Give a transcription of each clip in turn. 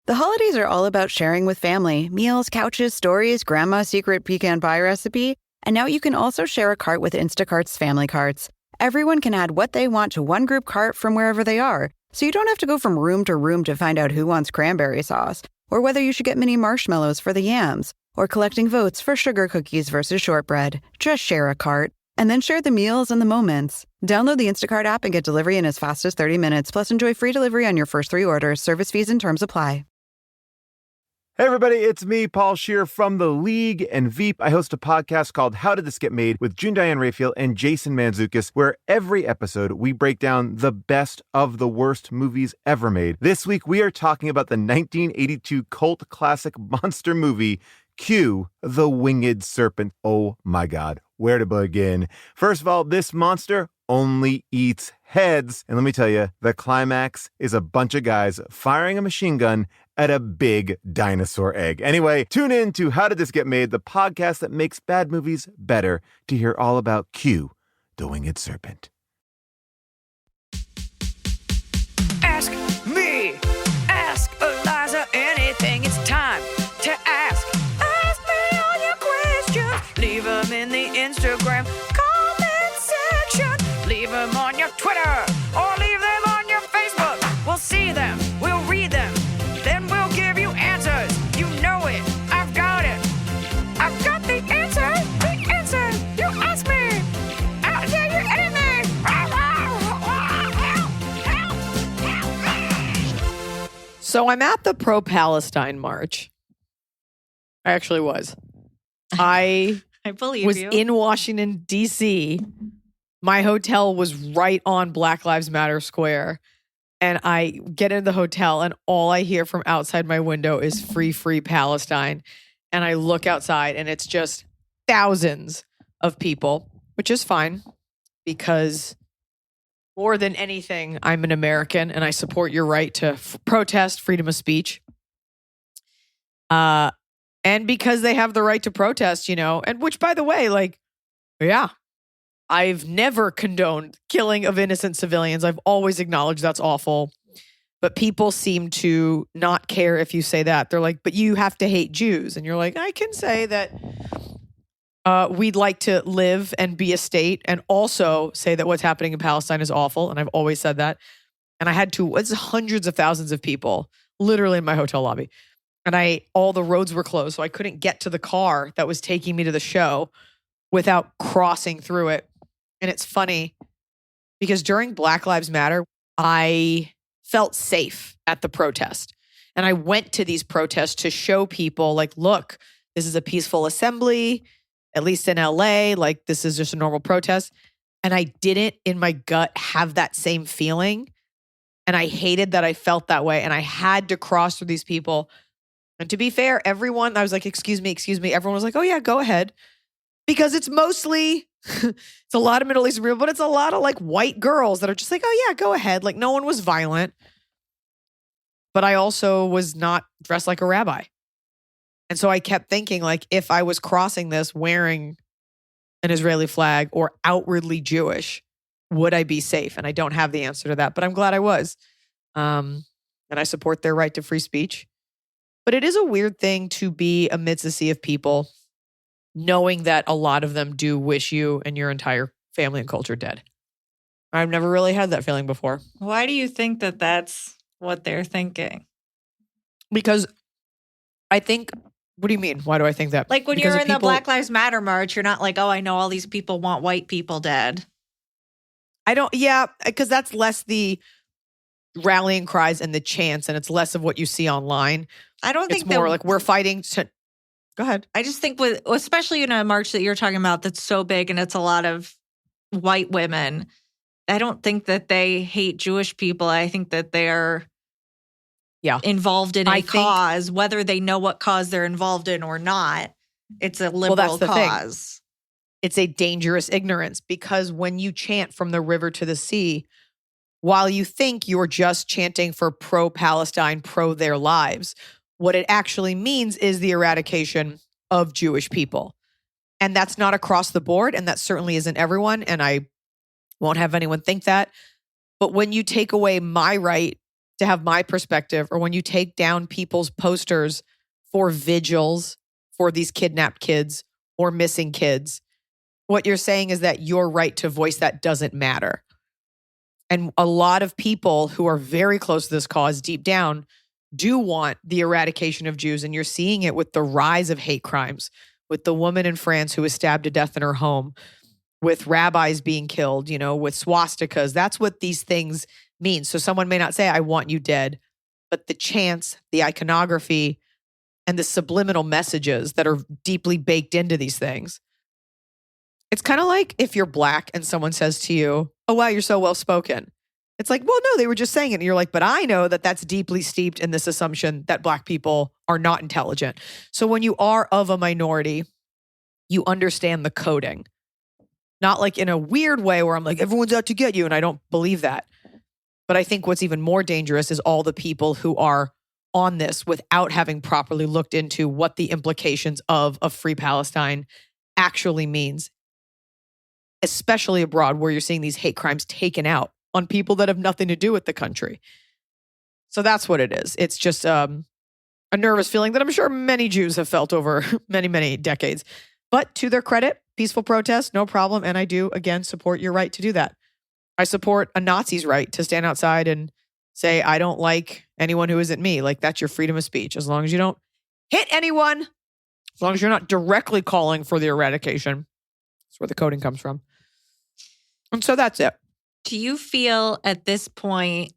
The holidays are all about sharing with family. Meals, couches, stories, grandma's secret pecan pie recipe. And now you can also share a cart with Instacart's family carts. Everyone can add what they want to one group cart from wherever they are. So you don't have to go from room to room to find out who wants cranberry sauce, or whether you should get mini marshmallows for the yams, or collecting votes for sugar cookies versus shortbread. Just share a cart. And then share the meals and the moments. Download the Instacart app and get delivery in as fast as 30 minutes. Plus, enjoy free delivery on your first 3 orders. Service fees and terms apply. Hey everybody, it's me, Paul Scheer from The League and Veep. I host a podcast called How Did This Get Made with June Diane Raphael and Jason Mantzoukas, where every episode we break down the best of the worst movies ever made. This week we are talking about the 1982 cult classic monster movie, Q, the Winged Serpent. Oh my God, where to begin? First of all, this monster only eats heads. And let me tell you, the climax is a bunch of guys firing a machine gun at a big dinosaur egg. Anyway, tune in to How Did This Get Made, the podcast that makes bad movies better, to hear all about Q, the Winged Serpent. Ask me, ask Iliza anything. It's time to ask. Ask me all your questions. Leave them in the Instagram comment section. Leave them on your Twitter or leave them on your Facebook. We'll see them, we'll read them, then we'll give you answers. You know it, I've got it. I've got the answer, you ask me. I'll tell you anything. So I'm at the pro-Palestine march. I actually was. I believe was you. in Washington, D.C. My hotel was right on Black Lives Matter Square. And I get into the hotel and all I hear from outside my window is free, free Palestine. And I look outside and it's just thousands of people, which is fine because more than anything, I'm an American and I support your right to protest, freedom of speech. And because they have the right to protest, you know, and which, by the way, like, yeah, I've never condoned killing of innocent civilians. I've always acknowledged that's awful. But people seem to not care if you say that. They're like, but you have to hate Jews. And you're like, I can say that we'd like to live and be a state and also say that what's happening in Palestine is awful. And I've always said that. And I had to, it's hundreds of thousands of people literally in my hotel lobby. And all the roads were closed. So I couldn't get to the car that was taking me to the show without crossing through it. And it's funny because during Black Lives Matter, I felt safe at the protest. And I went to these protests to show people like, look, this is a peaceful assembly, at least in LA, like this is just a normal protest. And I didn't in my gut have that same feeling. And I hated that I felt that way. And I had to cross through these people. And to be fair, everyone, I was like, excuse me. Everyone was like, oh yeah, go ahead. Because it's mostly, it's a lot of Middle Eastern people, but it's a lot of like white girls that are just like, oh yeah, go ahead. Like no one was violent. But I also was not dressed like a rabbi. And so I kept thinking like, if I was crossing this wearing an Israeli flag or outwardly Jewish, would I be safe? And I don't have the answer to that, but I'm glad I was. And I support their right to free speech. But it is a weird thing to be amidst a sea of people knowing that a lot of them do wish you and your entire family and culture dead. I've never really had that feeling before. Why do you think that that's what they're thinking? Because I think, what do you mean? Why do I think that? Like when Because you're if in the people- Black Lives Matter march, you're not like, oh, I know all these people want white people dead. Because that's less the rallying cries and the chants, and it's less of what you see online. I don't think It's more like we're fighting to. Go ahead. I just think especially in a march that you're talking about that's so big and it's a lot of white women, I don't think that they hate Jewish people. I think that they're involved in a cause, whether they know what cause they're involved in or not. It's a liberal cause. It's a dangerous ignorance because when you chant from the river to the sea, while you think you're just chanting for pro-Palestine, pro their lives, what it actually means is the eradication of Jewish people. And that's not across the board, and that certainly isn't everyone, and I won't have anyone think that. But when you take away my right to have my perspective, or when you take down people's posters for vigils for these kidnapped kids or missing kids, what you're saying is that your right to voice that doesn't matter. And a lot of people who are very close to this cause deep down do want the eradication of Jews. And you're seeing it with the rise of hate crimes, with the woman in France who was stabbed to death in her home, with rabbis being killed, with swastikas. That's what these things mean. So someone may not say, I want you dead, but the chants, the iconography, and the subliminal messages that are deeply baked into these things. It's kind of like if you're Black and someone says to you, oh, wow, you're so well-spoken. It's like, well, no, they were just saying it. And you're like, but I know that that's deeply steeped in this assumption that Black people are not intelligent. So when you are of a minority, you understand the coding. Not like in a weird way where I'm like, everyone's out to get you. And I don't believe that. But I think what's even more dangerous is all the people who are on this without having properly looked into what the implications of a free Palestine actually means, especially abroad where you're seeing these hate crimes taken out on people that have nothing to do with the country. So that's what it is. It's just a nervous feeling that I'm sure many Jews have felt over many, many decades. But to their credit, peaceful protest, no problem. And I do, again, support your right to do that. I support a Nazi's right to stand outside and say, I don't like anyone who isn't me. Like, that's your freedom of speech. As long as you don't hit anyone, as long as you're not directly calling for the eradication. That's where the coding comes from. And so that's it. Do you feel at this point,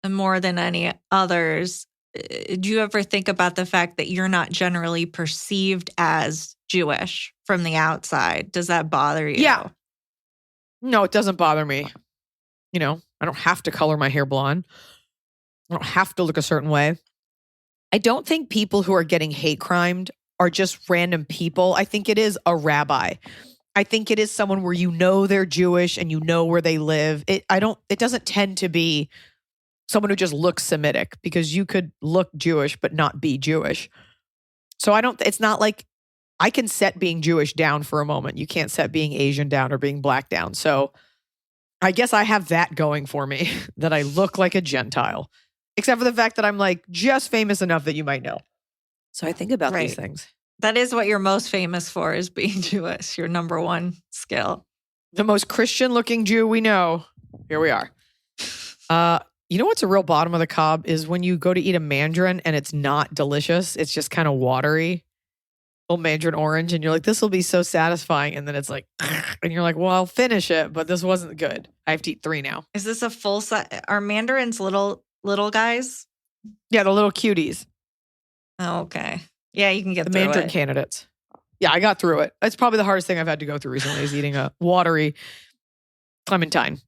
more than any others, do you ever think about the fact that you're not generally perceived as Jewish from the outside? Does that bother you? Yeah. No, it doesn't bother me. I don't have to color my hair blonde. I don't have to look a certain way. I don't think people who are getting hate crimed are just random people. I think it is a rabbi. I think it is someone where they're Jewish and where they live. It doesn't tend to be someone who just looks Semitic, because you could look Jewish but not be Jewish. So it's not like I can set being Jewish down for a moment. You can't set being Asian down or being Black down. So I guess I have that going for me, that I look like a Gentile, except for the fact that I'm like just famous enough that you might know. So I think about these things. That is what you're most famous for, is being Jewish, your number one skill. The most Christian looking Jew we know. Here we are. You know what's a real bottom of the cob is when you go to eat a mandarin and it's not delicious. It's just kind of watery. Little mandarin orange. And you're like, this will be so satisfying. And then it's like, and you're like, well, I'll finish it, but this wasn't good. I have to eat 3 now. Is this a full size? Are mandarins little guys? Yeah, the little cuties. Oh, okay. Yeah, you can get the through mandarin it. candidates. Yeah, I got through it. It's probably the hardest thing I've had to go through recently is eating a watery clementine.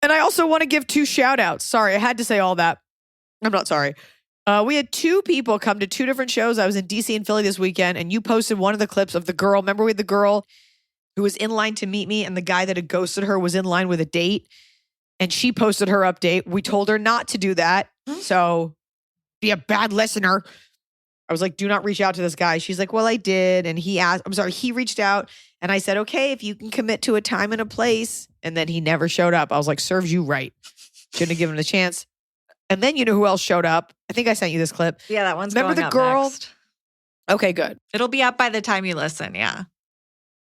And I also want to give 2 shout outs. Sorry, I had to say all that. I'm not sorry. We had 2 people come to 2 different shows. I was in DC and Philly this weekend, and you posted one of the clips of the girl. Remember we had the girl who was in line to meet me, and the guy that had ghosted her was in line with a date, and she posted her update. We told her not to do that. So be a bad listener. I was like, do not reach out to this guy. She's like, well, I did. And he reached out, and I said, okay, if you can commit to a time and a place. And then he never showed up. I was like, serves you right. Shouldn't have given him the chance. And then you know who else showed up? I think I sent you this clip. Yeah, that one's Remember going the up girl? next. Okay, good. It'll be up by the time you listen, yeah.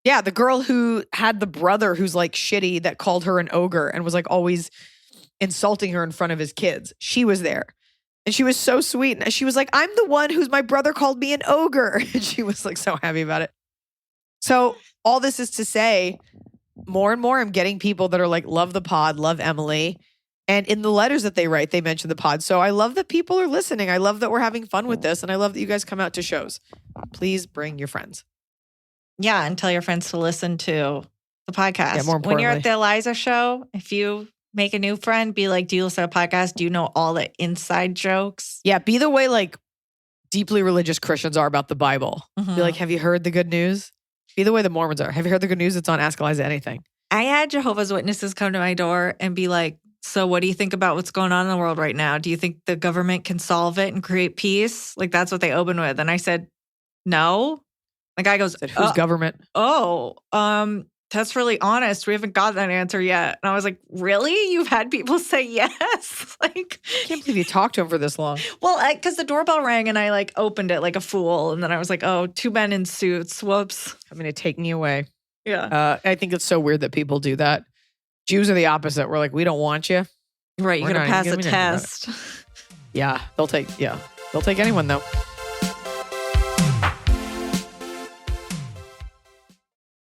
Yeah, the girl who had the brother who's like shitty that called her an ogre and was like always insulting her in front of his kids. She was there. And she was so sweet. And she was like, I'm the one who's my brother called me an ogre. And she was like so happy about it. So all this is to say, more and more I'm getting people that are like, love the pod, love Emily. And in the letters that they write, they mention the pod. So I love that people are listening. I love that we're having fun with this. And I love that you guys come out to shows. Please bring your friends. Yeah, and tell your friends to listen to the podcast. Yeah, more importantly. When you're at the Iliza show, if you make a new friend, be like, do you listen to a podcast? Do you know all the inside jokes? Yeah, be the way like deeply religious Christians are about the Bible. Mm-hmm. Be like, have you heard the good news? Be the way the Mormons are. Have you heard the good news? It's on Ask Iliza Anything. I had Jehovah's Witnesses come to my door and be like, so what do you think about what's going on in the world right now? Do you think the government can solve it and create peace? Like, that's what they open with. And I said, no. The guy goes, Said, whose government? That's really honest. We haven't got that answer yet. And I was like, really? You've had people say yes? Like, I can't believe you talked to him for this long. Well, because the doorbell rang and I like opened it like a fool. And then I was like, oh, 2 men in suits. Whoops. I'm going to take me away. Yeah. I think it's so weird that people do that. Jews are the opposite. We're like, we don't want you. Right. You're going to pass a giving you test. Yeah. They'll take anyone though.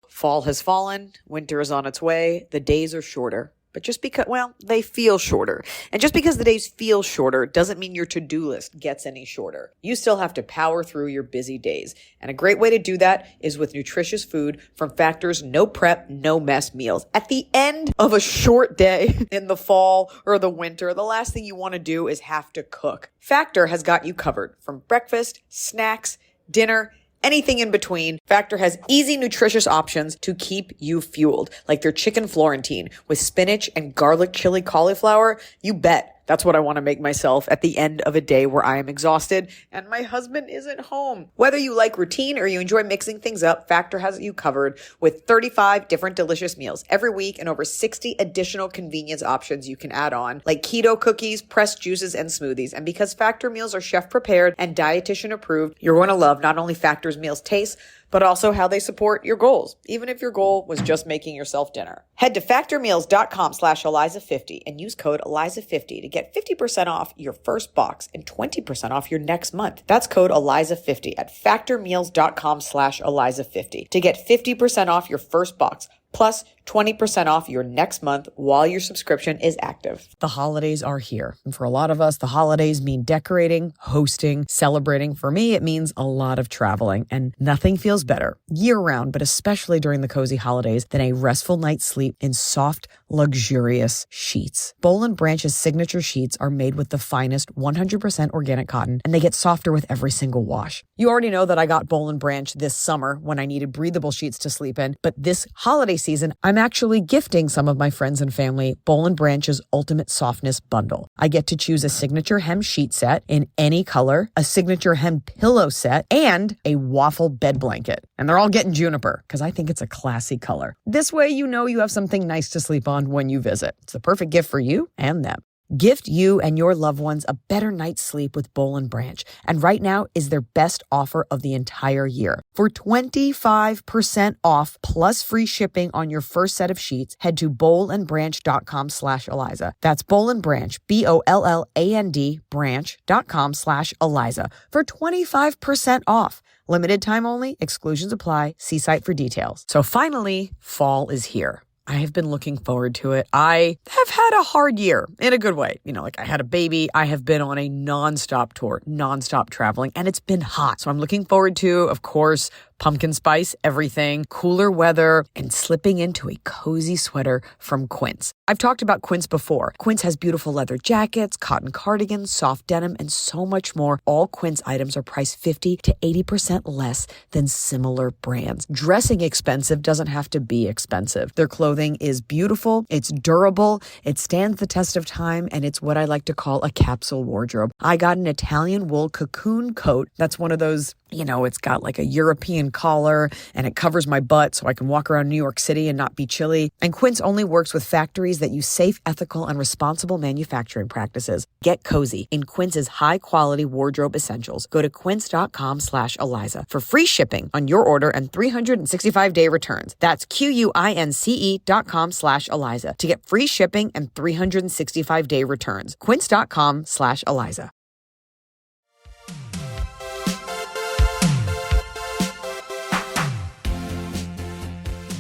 Fall has fallen. Winter is on its way. The days are shorter. But just because, they feel shorter. And just because the days feel shorter doesn't mean your to-do list gets any shorter. You still have to power through your busy days. And a great way to do that is with nutritious food from Factor's no prep, no mess meals. At the end of a short day in the fall or the winter, the last thing you want to do is have to cook. Factor has got you covered from breakfast, snacks, dinner, anything in between. Factor has easy, nutritious options to keep you fueled, like their chicken Florentine with spinach and garlic chili cauliflower. You bet. That's what I want to make myself at the end of a day where I am exhausted and my husband isn't home. Whether you like routine or you enjoy mixing things up, Factor has you covered with 35 different delicious meals every week and over 60 additional convenience options you can add on, like keto cookies, pressed juices, and smoothies. And because Factor meals are chef prepared and dietitian approved, you're going to love not only Factor's meals taste, but also how they support your goals, even if your goal was just making yourself dinner. Head to factormeals.com/Iliza50 and use code Iliza50 to get 50% off your first box and 20% off your next month. That's code Iliza50 at factormeals.com/Iliza50 to get 50% off your first box, plus 20% off your next month while your subscription is active. The holidays are here. And for a lot of us, the holidays mean decorating, hosting, celebrating. For me, it means a lot of traveling. And nothing feels better year-round, but especially during the cozy holidays, than a restful night's sleep in soft, luxurious sheets. Boll & Branch's signature sheets are made with the finest 100% organic cotton, and they get softer with every single wash. You already know that I got Boll & Branch this summer when I needed breathable sheets to sleep in, but this holiday season, I'm actually gifting some of my friends and family Boll & Branch's Ultimate Softness Bundle. I get to choose a signature hem sheet set in any color, a signature hem pillow set, and a waffle bed blanket. And they're all getting juniper because I think it's a classy color. This way you know you have something nice to sleep on when you visit. It's the perfect gift for you and them. Gift you and your loved ones a better night's sleep with Boll & Branch. And right now is their best offer of the entire year. For 25% off plus free shipping on your first set of sheets, head to bollandbranch.com/Iliza. That's Boll & Branch, BOLLAND branch.com/Iliza for 25% off. Limited time only. Exclusions apply. See site for details. So finally, fall is here. I have been looking forward to it. I have had a hard year in a good way. I had a baby. I have been on a nonstop tour, nonstop traveling, and it's been hot. So I'm looking forward to, of course, pumpkin spice, everything, cooler weather, and slipping into a cozy sweater from Quince. I've talked about Quince before. Quince has beautiful leather jackets, cotton cardigans, soft denim, and so much more. All Quince items are priced 50 to 80% less than similar brands. Dressing expensive doesn't have to be expensive. Their clothing is beautiful, it's durable, it stands the test of time, and it's what I like to call a capsule wardrobe. I got an Italian wool cocoon coat. That's one of those, it's got like a European collar and it covers my butt so I can walk around New York City and not be chilly. And Quince only works with factories that use safe, ethical, and responsible manufacturing practices. Get cozy in Quince's high-quality wardrobe essentials. Go to quince.com/Iliza for free shipping on your order and 365-day returns. That's QUINCE.com/Iliza to get free shipping and 365-day returns. Quince.com/Iliza.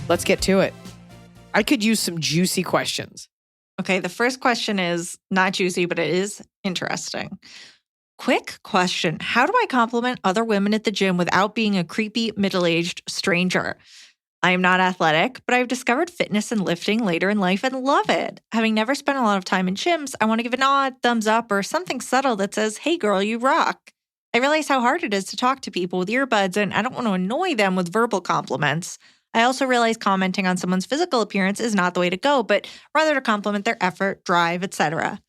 Let's get to it. I could use some juicy questions. Okay, the first question is not juicy, but it is interesting. Quick question. How do I compliment other women at the gym without being a creepy, middle-aged stranger? I am not athletic, but I've discovered fitness and lifting later in life and love it. Having never spent a lot of time in gyms, I want to give a nod, thumbs up, or something subtle that says, hey girl, you rock. I realize how hard it is to talk to people with earbuds, and I don't want to annoy them with verbal compliments. I also realize commenting on someone's physical appearance is not the way to go, but rather to compliment their effort, drive, etc.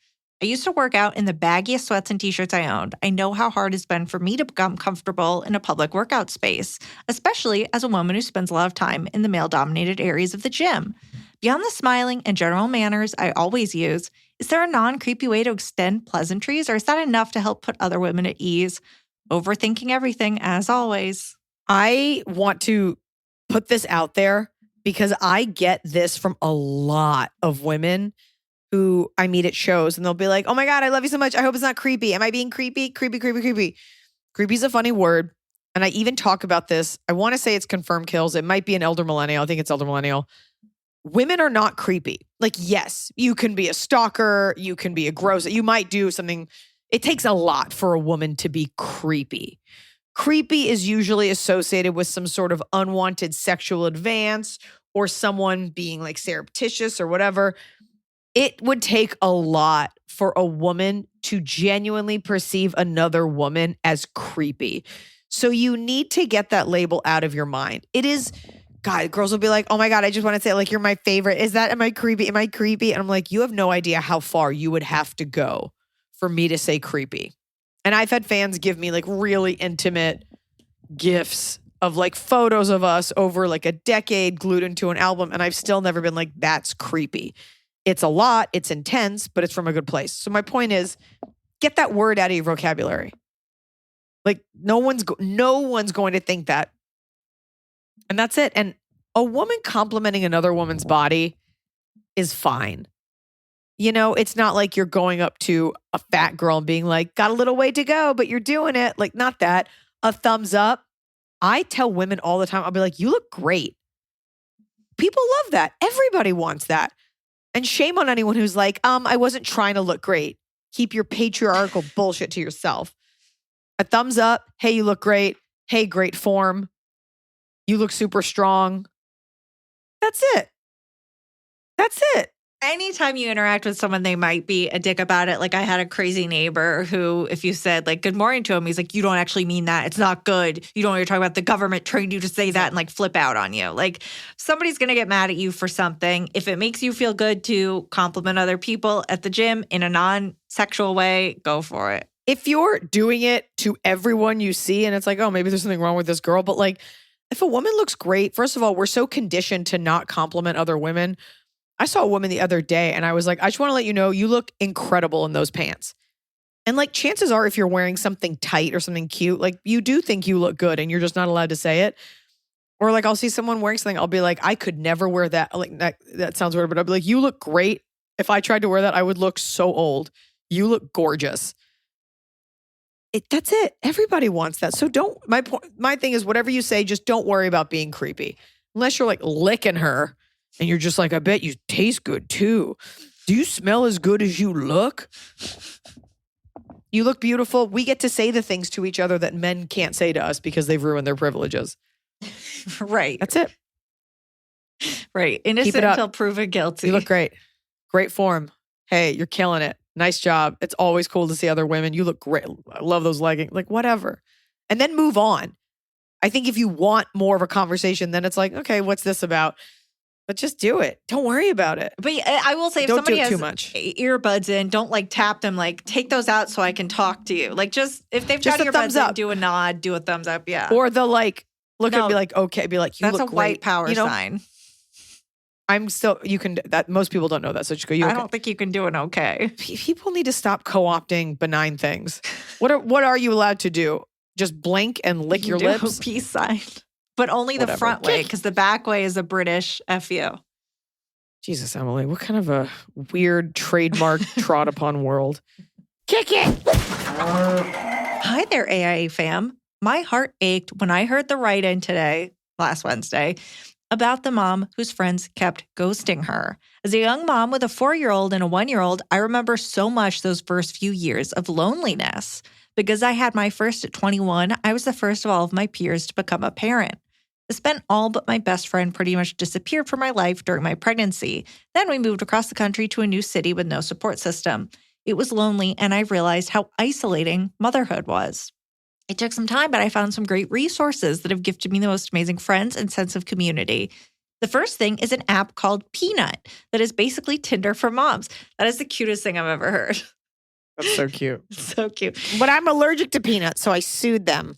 I used to work out in the baggiest sweats and t-shirts I owned. I know how hard it's been for me to become comfortable in a public workout space, especially as a woman who spends a lot of time in the male-dominated areas of the gym. Beyond the smiling and general manners I always use, is there a non-creepy way to extend pleasantries, or is that enough to help put other women at ease? Overthinking everything, as always. I want to put this out there because I get this from a lot of women who I meet at shows, and they'll be like, oh my God, I love you so much. I hope it's not creepy. Am I being creepy? Creepy. Creepy is a funny word. And I even talk about this. I want to say it's confirmed kills. It might be an elder millennial. I think it's elder millennial. Women are not creepy. Like, yes, you can be a stalker. You can be a gross. You might do something. It takes a lot for a woman to be creepy. Creepy is usually associated with some sort of unwanted sexual advance or someone being like surreptitious or whatever. It would take a lot for a woman to genuinely perceive another woman as creepy. So you need to get that label out of your mind. It is, God, girls will be like, oh my God, I just want to say like, you're my favorite. Am I creepy? Am I creepy? And I'm like, you have no idea how far you would have to go for me to say creepy. And I've had fans give me like really intimate gifts of like photos of us over like a decade glued into an album. And I've still never been like, that's creepy. It's a lot, it's intense, but it's from a good place. So my point is, get that word out of your vocabulary. Like no one's going to think that. And that's it. And a woman complimenting another woman's body is fine. You know, it's not like you're going up to a fat girl and being like, got a little way to go, but you're doing it. Like, not that. A thumbs up. I tell women all the time, I'll be like, you look great. People love that. Everybody wants that. And shame on anyone who's like, I wasn't trying to look great. Keep your patriarchal bullshit to yourself. A thumbs up. Hey, you look great. Hey, great form. You look super strong. That's it. That's it. Anytime you interact with someone, they might be a dick about it. Like I had a crazy neighbor who, if you said like good morning to him, he's like, you don't actually mean that. It's not good. You don't know what you're talking about. The government trained you to say that and like flip out on you. Like somebody's going to get mad at you for something. If it makes you feel good to compliment other people at the gym in a non-sexual way, go for it. If you're doing it to everyone you see and it's like, oh, maybe there's something wrong with this girl. But like if a woman looks great, first of all, we're so conditioned to not compliment other women. I saw a woman the other day and I was like, I just want to let you know, you look incredible in those pants. And like chances are if you're wearing something tight or something cute, like you do think you look good and you're just not allowed to say it. Or like I'll see someone wearing something, I'll be like, I could never wear that. Like that sounds weird, but I'll be like, you look great. If I tried to wear that, I would look so old. You look gorgeous. That's it. Everybody wants that. So my thing is whatever you say, just don't worry about being creepy. Unless you're like licking her. And you're just like, I bet you taste good too. Do you smell as good as you look? You look beautiful. We get to say the things to each other that men can't say to us because they've ruined their privileges. Right. That's it. Right. Innocent until proven guilty. You look great. Great form. Hey, you're killing it. Nice job. It's always cool to see other women. You look great. I love those leggings. Like whatever. And then move on. I think if you want more of a conversation, then it's like, okay, what's this about? But just do it. Don't worry about it. But I will say, if don't somebody do it has too much. Earbuds in, don't like tap them. Like take those out so I can talk to you. Like just if they've just got earbuds in, do a nod, do a thumbs up. Yeah. Or the like look and be like, okay, be like, you that's look a great. white power sign. I'm still. You can that. Most people don't know that. So just go. I don't think you can do an okay. People need to stop co-opting benign things. What are you allowed to do? Just blink and lick your lips. A peace sign, but only the front way because the back way is a British fu. Jesus, Emily, what kind of a weird trademark trod upon world? Kick it! Hi there, AIA fam. My heart ached when I heard the write-in last Wednesday, about the mom whose friends kept ghosting her. As a young mom with a 4-year-old and a 1-year-old, I remember so much those first few years of loneliness. Because I had my first at 21, I was the first of all of my peers to become a parent. I spent all but my best friend pretty much disappeared from my life during my pregnancy. Then we moved across the country to a new city with no support system. It was lonely, and I realized how isolating motherhood was. It took some time, but I found some great resources that have gifted me the most amazing friends and sense of community. The first thing is an app called Peanut that is basically Tinder for moms. That is the cutest thing I've ever heard. That's so cute. So cute. But I'm allergic to peanuts, so I sued them.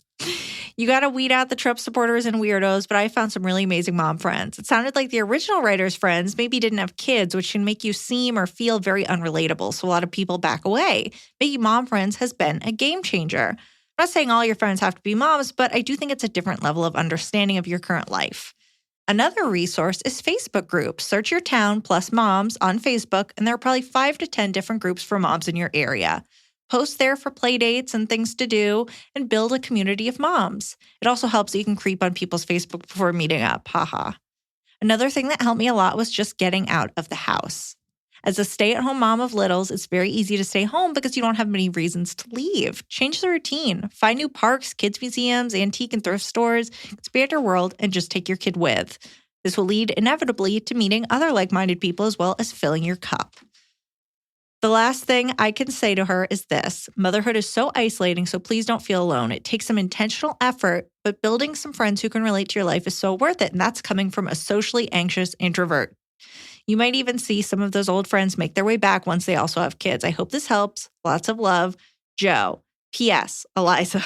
You got to weed out the Trump supporters and weirdos, but I found some really amazing mom friends. It sounded like the original writer's friends maybe didn't have kids, which can make you seem or feel very unrelatable. So a lot of people back away. Making mom friends has been a game changer. I'm not saying all your friends have to be moms, but I do think it's a different level of understanding of your current life. Another resource is Facebook groups. Search your town plus moms on Facebook, and there are probably 5 to 10 different groups for moms in your area. Post there for play dates and things to do and build a community of moms. It also helps that you can creep on people's Facebook before meeting up. Haha. Another thing that helped me a lot was just getting out of the house. As a stay-at-home mom of littles, it's very easy to stay home because you don't have many reasons to leave. Change the routine. Find new parks, kids' museums, antique and thrift stores, expand your world, and just take your kid with. This will lead inevitably to meeting other like-minded people as well as filling your cup. The last thing I can say to her is this. Motherhood is so isolating, so please don't feel alone. It takes some intentional effort, but building some friends who can relate to your life is so worth it, and that's coming from a socially anxious introvert. You might even see some of those old friends make their way back once they also have kids. I hope this helps. Lots of love, Joe. P.S. Iliza.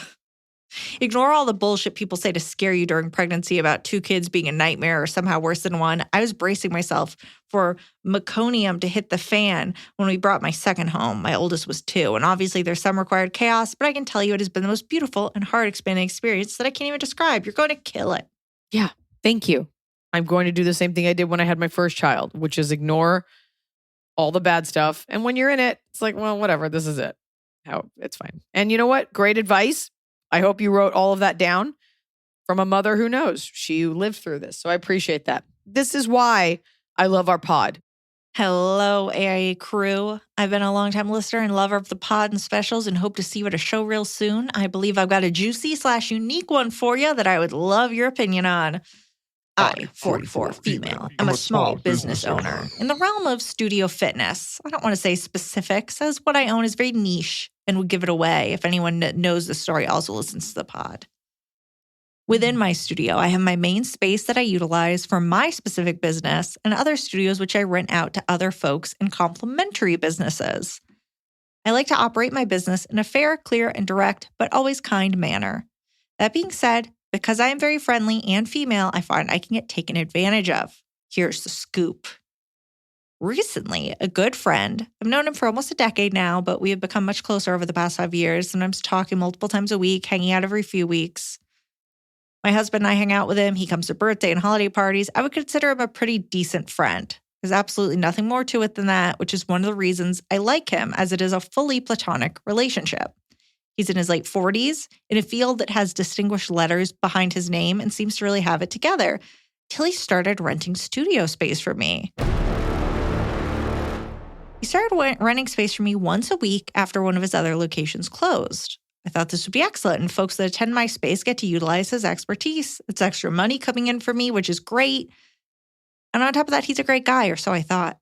Ignore all the bullshit people say to scare you during pregnancy about 2 kids being a nightmare or somehow worse than 1. I was bracing myself for meconium to hit the fan when we brought my second home. My oldest was 2, and obviously there's some required chaos, but I can tell you it has been the most beautiful and heart-expanding experience that I can't even describe. You're going to kill it. Yeah. Thank you. I'm going to do the same thing I did when I had my first child, which is ignore all the bad stuff. And when you're in it, it's like, well, whatever. This is it. It's fine. And you know what? Great advice. I hope you wrote all of that down from a mother who knows. She lived through this. So I appreciate that. This is why I love our pod. Hello, AIA crew. I've been a longtime listener and lover of the pod and specials and hope to see you at a show real soon. I believe I've got a juicy/unique one for you that I would love your opinion on. I, 44, female, am a small business owner in the realm of studio fitness. I don't want to say specifics, as what I own is very niche and would give it away if anyone that knows the story also listens to the pod. Within my studio, I have my main space that I utilize for my specific business and other studios which I rent out to other folks in complementary businesses. I like to operate my business in a fair, clear, and direct, but always kind manner. That being said, because I am very friendly and female, I find I can get taken advantage of. Here's the scoop. Recently, a good friend, I've known him for almost a decade now, but we have become much closer over the past 5 years, sometimes talking multiple times a week, hanging out every few weeks. My husband and I hang out with him. He comes to birthday and holiday parties. I would consider him a pretty decent friend. There's absolutely nothing more to it than that, which is one of the reasons I like him, as it is a fully platonic relationship. He's in his late 40s, in a field that has distinguished letters behind his name and seems to really have it together, till he started renting studio space for me. He started renting space for me once a week after one of his other locations closed. I thought this would be excellent, and folks that attend my space get to utilize his expertise. It's extra money coming in for me, which is great. And on top of that, he's a great guy, or so I thought.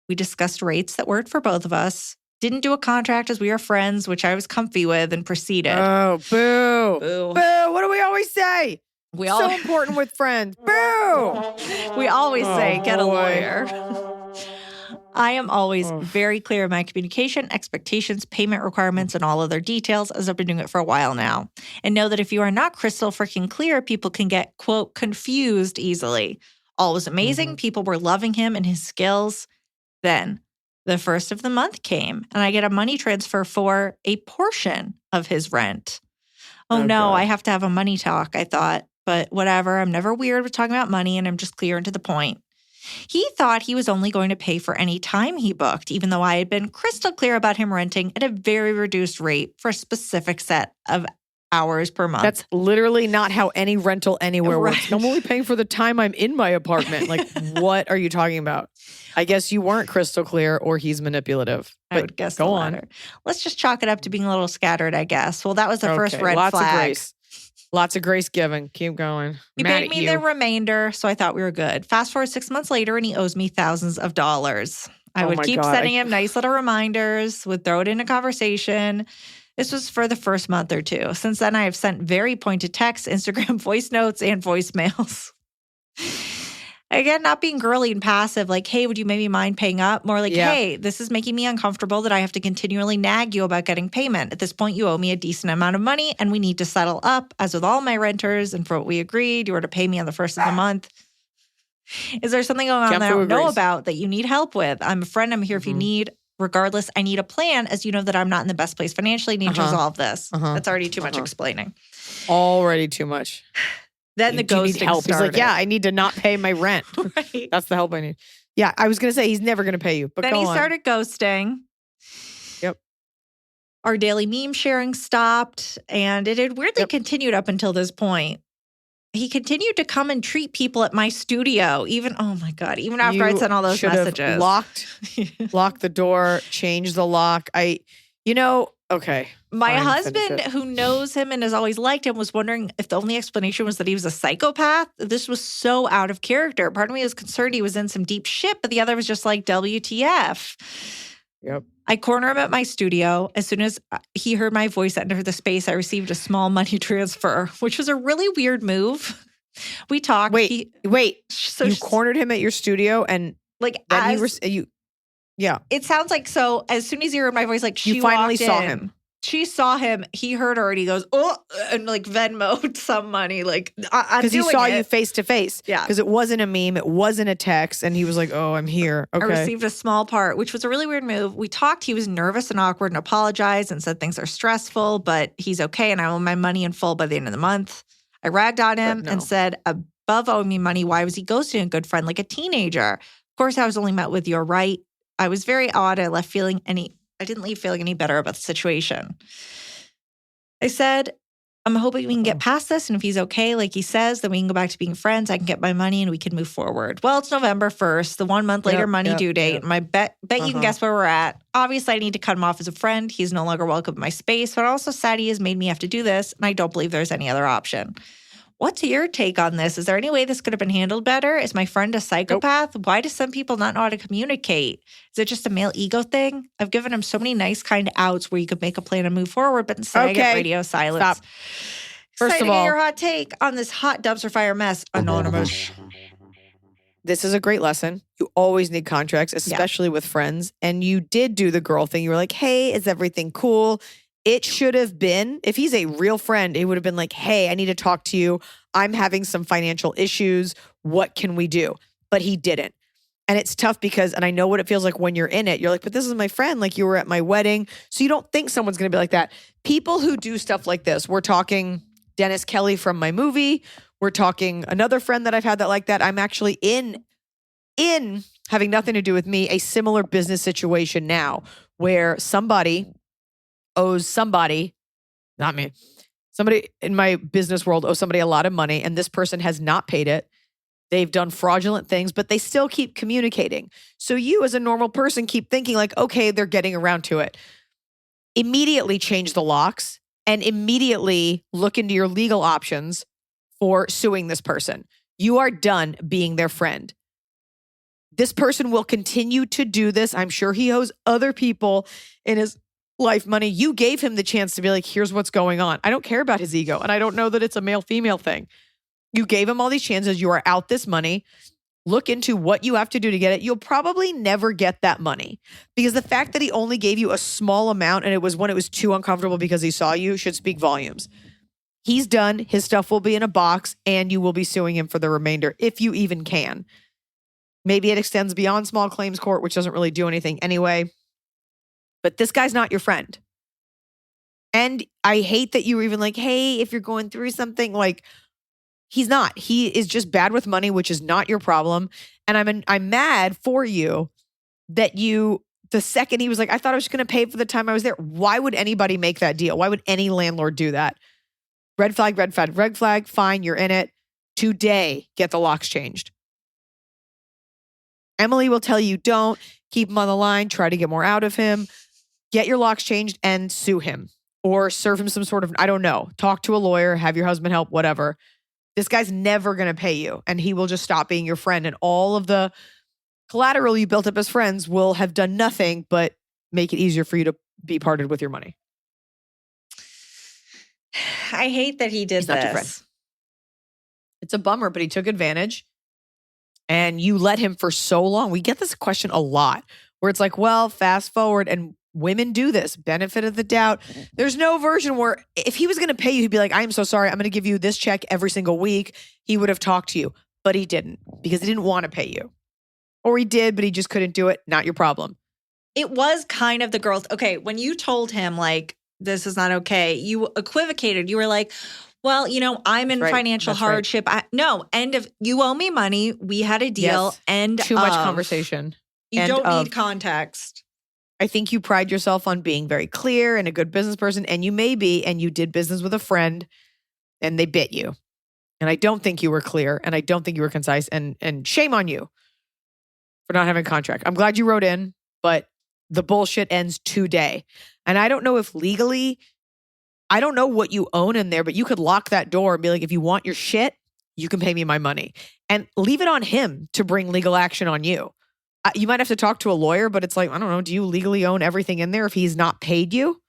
We discussed rates that worked for both of us. Didn't do a contract as we are friends, which I was comfy with, and proceeded. Oh, boo. Boo. Boo. What do we always say? So important with friends. Boo. We always say, get a boy. lawyer. I am always very clear in my communication, expectations, payment requirements, and all other details, as I've been doing it for a while now. And know that if you are not crystal freaking clear, people can get, quote, confused easily. All was amazing. People were loving him and his skills. Then the first of the month came, and I get a money transfer for a portion of his rent. Oh no, I have to have a money talk, I thought. But whatever, I'm never weird with talking about money, and I'm just clear and to the point. He thought he was only going to pay for any time he booked, even though I had been crystal clear about him renting at a very reduced rate for a specific set of hours per month. That's literally not how any rental anywhere Right. works. I'm only paying for the time I'm in my apartment. Like, what are you talking about? I guess you weren't crystal clear, or he's manipulative. I would guess go the on. latter. Let's just chalk it up to being a little scattered, I guess. Well, that was the first red Lots flag. of grace. Lots of grace given. Keep going. He Mad paid at me you. the remainder, so I thought we were good. Fast forward 6 months later, and he owes me thousands of dollars. I Oh would my keep God. sending him nice little reminders, would throw it in a conversation. This was for the first month or two. Since then, I have sent very pointed texts, Instagram voice notes, and voicemails. Again, not being girly and passive, like, hey, would you maybe mind paying up? More like, hey, this is making me uncomfortable that I have to continually nag you about getting payment. At this point, you owe me a decent amount of money and we need to settle up. As with all my renters and for what we agreed, you were to pay me on the first of the month. Is there something going on that I don't know about that you need help with? I'm a friend. I'm here if you need. Regardless, I need a plan, as you know that I'm not in the best place financially. Need to resolve this. That's already too much explaining. Already too much. Then the ghosting help. started. He's like, yeah, I need to not pay my rent. Right. That's the help I need. Yeah, I was going to say he's never going to pay you. But then he started ghosting. Yep. Our daily meme sharing stopped, and it had weirdly continued up until this point. He continued to come and treat people at my studio, even after I'd sent all those messages. Locked the door, changed the lock. Okay. My husband, who knows him and has always liked him, was wondering if the only explanation was that he was a psychopath. This was so out of character. Part of me was concerned he was in some deep shit, but the other was just like, WTF. Yep. I corner him at my studio. As soon as he heard my voice enter the space, I received a small money transfer, which was a really weird move. We talked. Wait. So you cornered him at your studio and like then yeah. It sounds like so. As soon as he heard my voice, like she you finally walked saw in. him. She saw him. He heard her and he goes, oh, and like Venmo'd some money. Like, because he saw you face to face. Yeah. Because it wasn't a meme. It wasn't a text. And he was like, oh, I'm here. Okay. I received a small part, which was a really weird move. We talked. He was nervous and awkward and apologized and said things are stressful, but he's okay. And I owe my money in full by the end of the month. I ragged on him and said, above owing me money, why was he ghosting a good friend like a teenager? Of course, I was only met with you're right. I was very odd. I didn't leave feeling any better about the situation. I said, I'm hoping we can get past this. And if he's okay, like he says, then we can go back to being friends. I can get my money and we can move forward. Well, it's November 1st, the 1 month later money due date. And I bet you can guess where we're at. Obviously, I need to cut him off as a friend. He's no longer welcome in my space, but also sad he has made me have to do this. And I don't believe there's any other option. What's your take on this? Is there any way this could have been handled better? Is my friend a psychopath? Why do some people not know how to communicate? Is it just a male ego thing? I've given him so many nice kind of outs where you could make a plan and move forward, but instead I get radio silence. Stop. First of all, get your hot take on this hot dumpster fire mess, Anonymous. This is a great lesson. You always need contracts, especially with friends. And you did do the girl thing. You were like, hey, is everything cool? It should have been, if he's a real friend, it would have been like, hey, I need to talk to you. I'm having some financial issues. What can we do? But he didn't. And it's tough because, and I know what it feels like when you're in it. You're like, but this is my friend. Like you were at my wedding. So you don't think someone's going to be like that. People who do stuff like this, we're talking Dennis Kelly from my movie. We're talking another friend that I've had that like that. I'm actually in having nothing to do with me, a similar business situation now where somebody owes somebody, not me, somebody in my business world owes somebody a lot of money and this person has not paid it. They've done fraudulent things, but they still keep communicating. So you as a normal person keep thinking like, okay, they're getting around to it. Immediately change the locks and immediately look into your legal options for suing this person. You are done being their friend. This person will continue to do this. I'm sure he owes other people in his life money. You gave him the chance to be like, here's what's going on. I don't care about his ego. And I don't know that it's a male-female thing. You gave him all these chances. You are out this money. Look into what you have to do to get it. You'll probably never get that money because the fact that he only gave you a small amount and it was when it was too uncomfortable because he saw you should speak volumes. He's done. His stuff will be in a box and you will be suing him for the remainder if you even can. Maybe it extends beyond small claims court, which doesn't really do anything anyway. But this guy's not your friend. And I hate that you were even like, hey, if you're going through something, like, he's not. He is just bad with money, which is not your problem. And I'm mad for you that the second he was like, I thought I was going to pay for the time I was there. Why would anybody make that deal? Why would any landlord do that? Red flag, red flag, red flag. Fine, you're in it. Today, get the locks changed. Emily will tell you, don't keep him on the line. Try to get more out of him. Get your locks changed and sue him or serve him some sort of, I don't know, talk to a lawyer, have your husband help, whatever. This guy's never going to pay you and he will just stop being your friend. And all of the collateral you built up as friends will have done nothing but make it easier for you to be parted with your money. I hate that he did He's this. Not your friend. It's a bummer, but he took advantage. and you let him for so long. We get this question a lot where it's like, well, fast forward, and women do this, benefit of the doubt. There's no version where if he was going to pay you, he'd be like, I'm so sorry. I'm going to give you this check every single week. He would have talked to you, but he didn't because he didn't want to pay you. Or he did, but he just couldn't do it. Not your problem. It was kind of the girl's. Okay, when you told him, like, this is not okay, you equivocated. You were like, well, I'm in financial hardship. End of, you owe me money. We had a deal. Yes. End Too much conversation. You don't need context. I think you pride yourself on being very clear and a good business person, and you may be, and you did business with a friend, and they bit you. And I don't think you were clear, and I don't think you were concise, and shame on you for not having a contract. I'm glad you wrote in, but the bullshit ends today. And I don't know if legally, I don't know what you own in there, but you could lock that door and be like, if you want your shit, you can pay me my money. And leave it on him to bring legal action on you. You might have to talk to a lawyer, but it's like, I don't know, do you legally own everything in there if he's not paid you?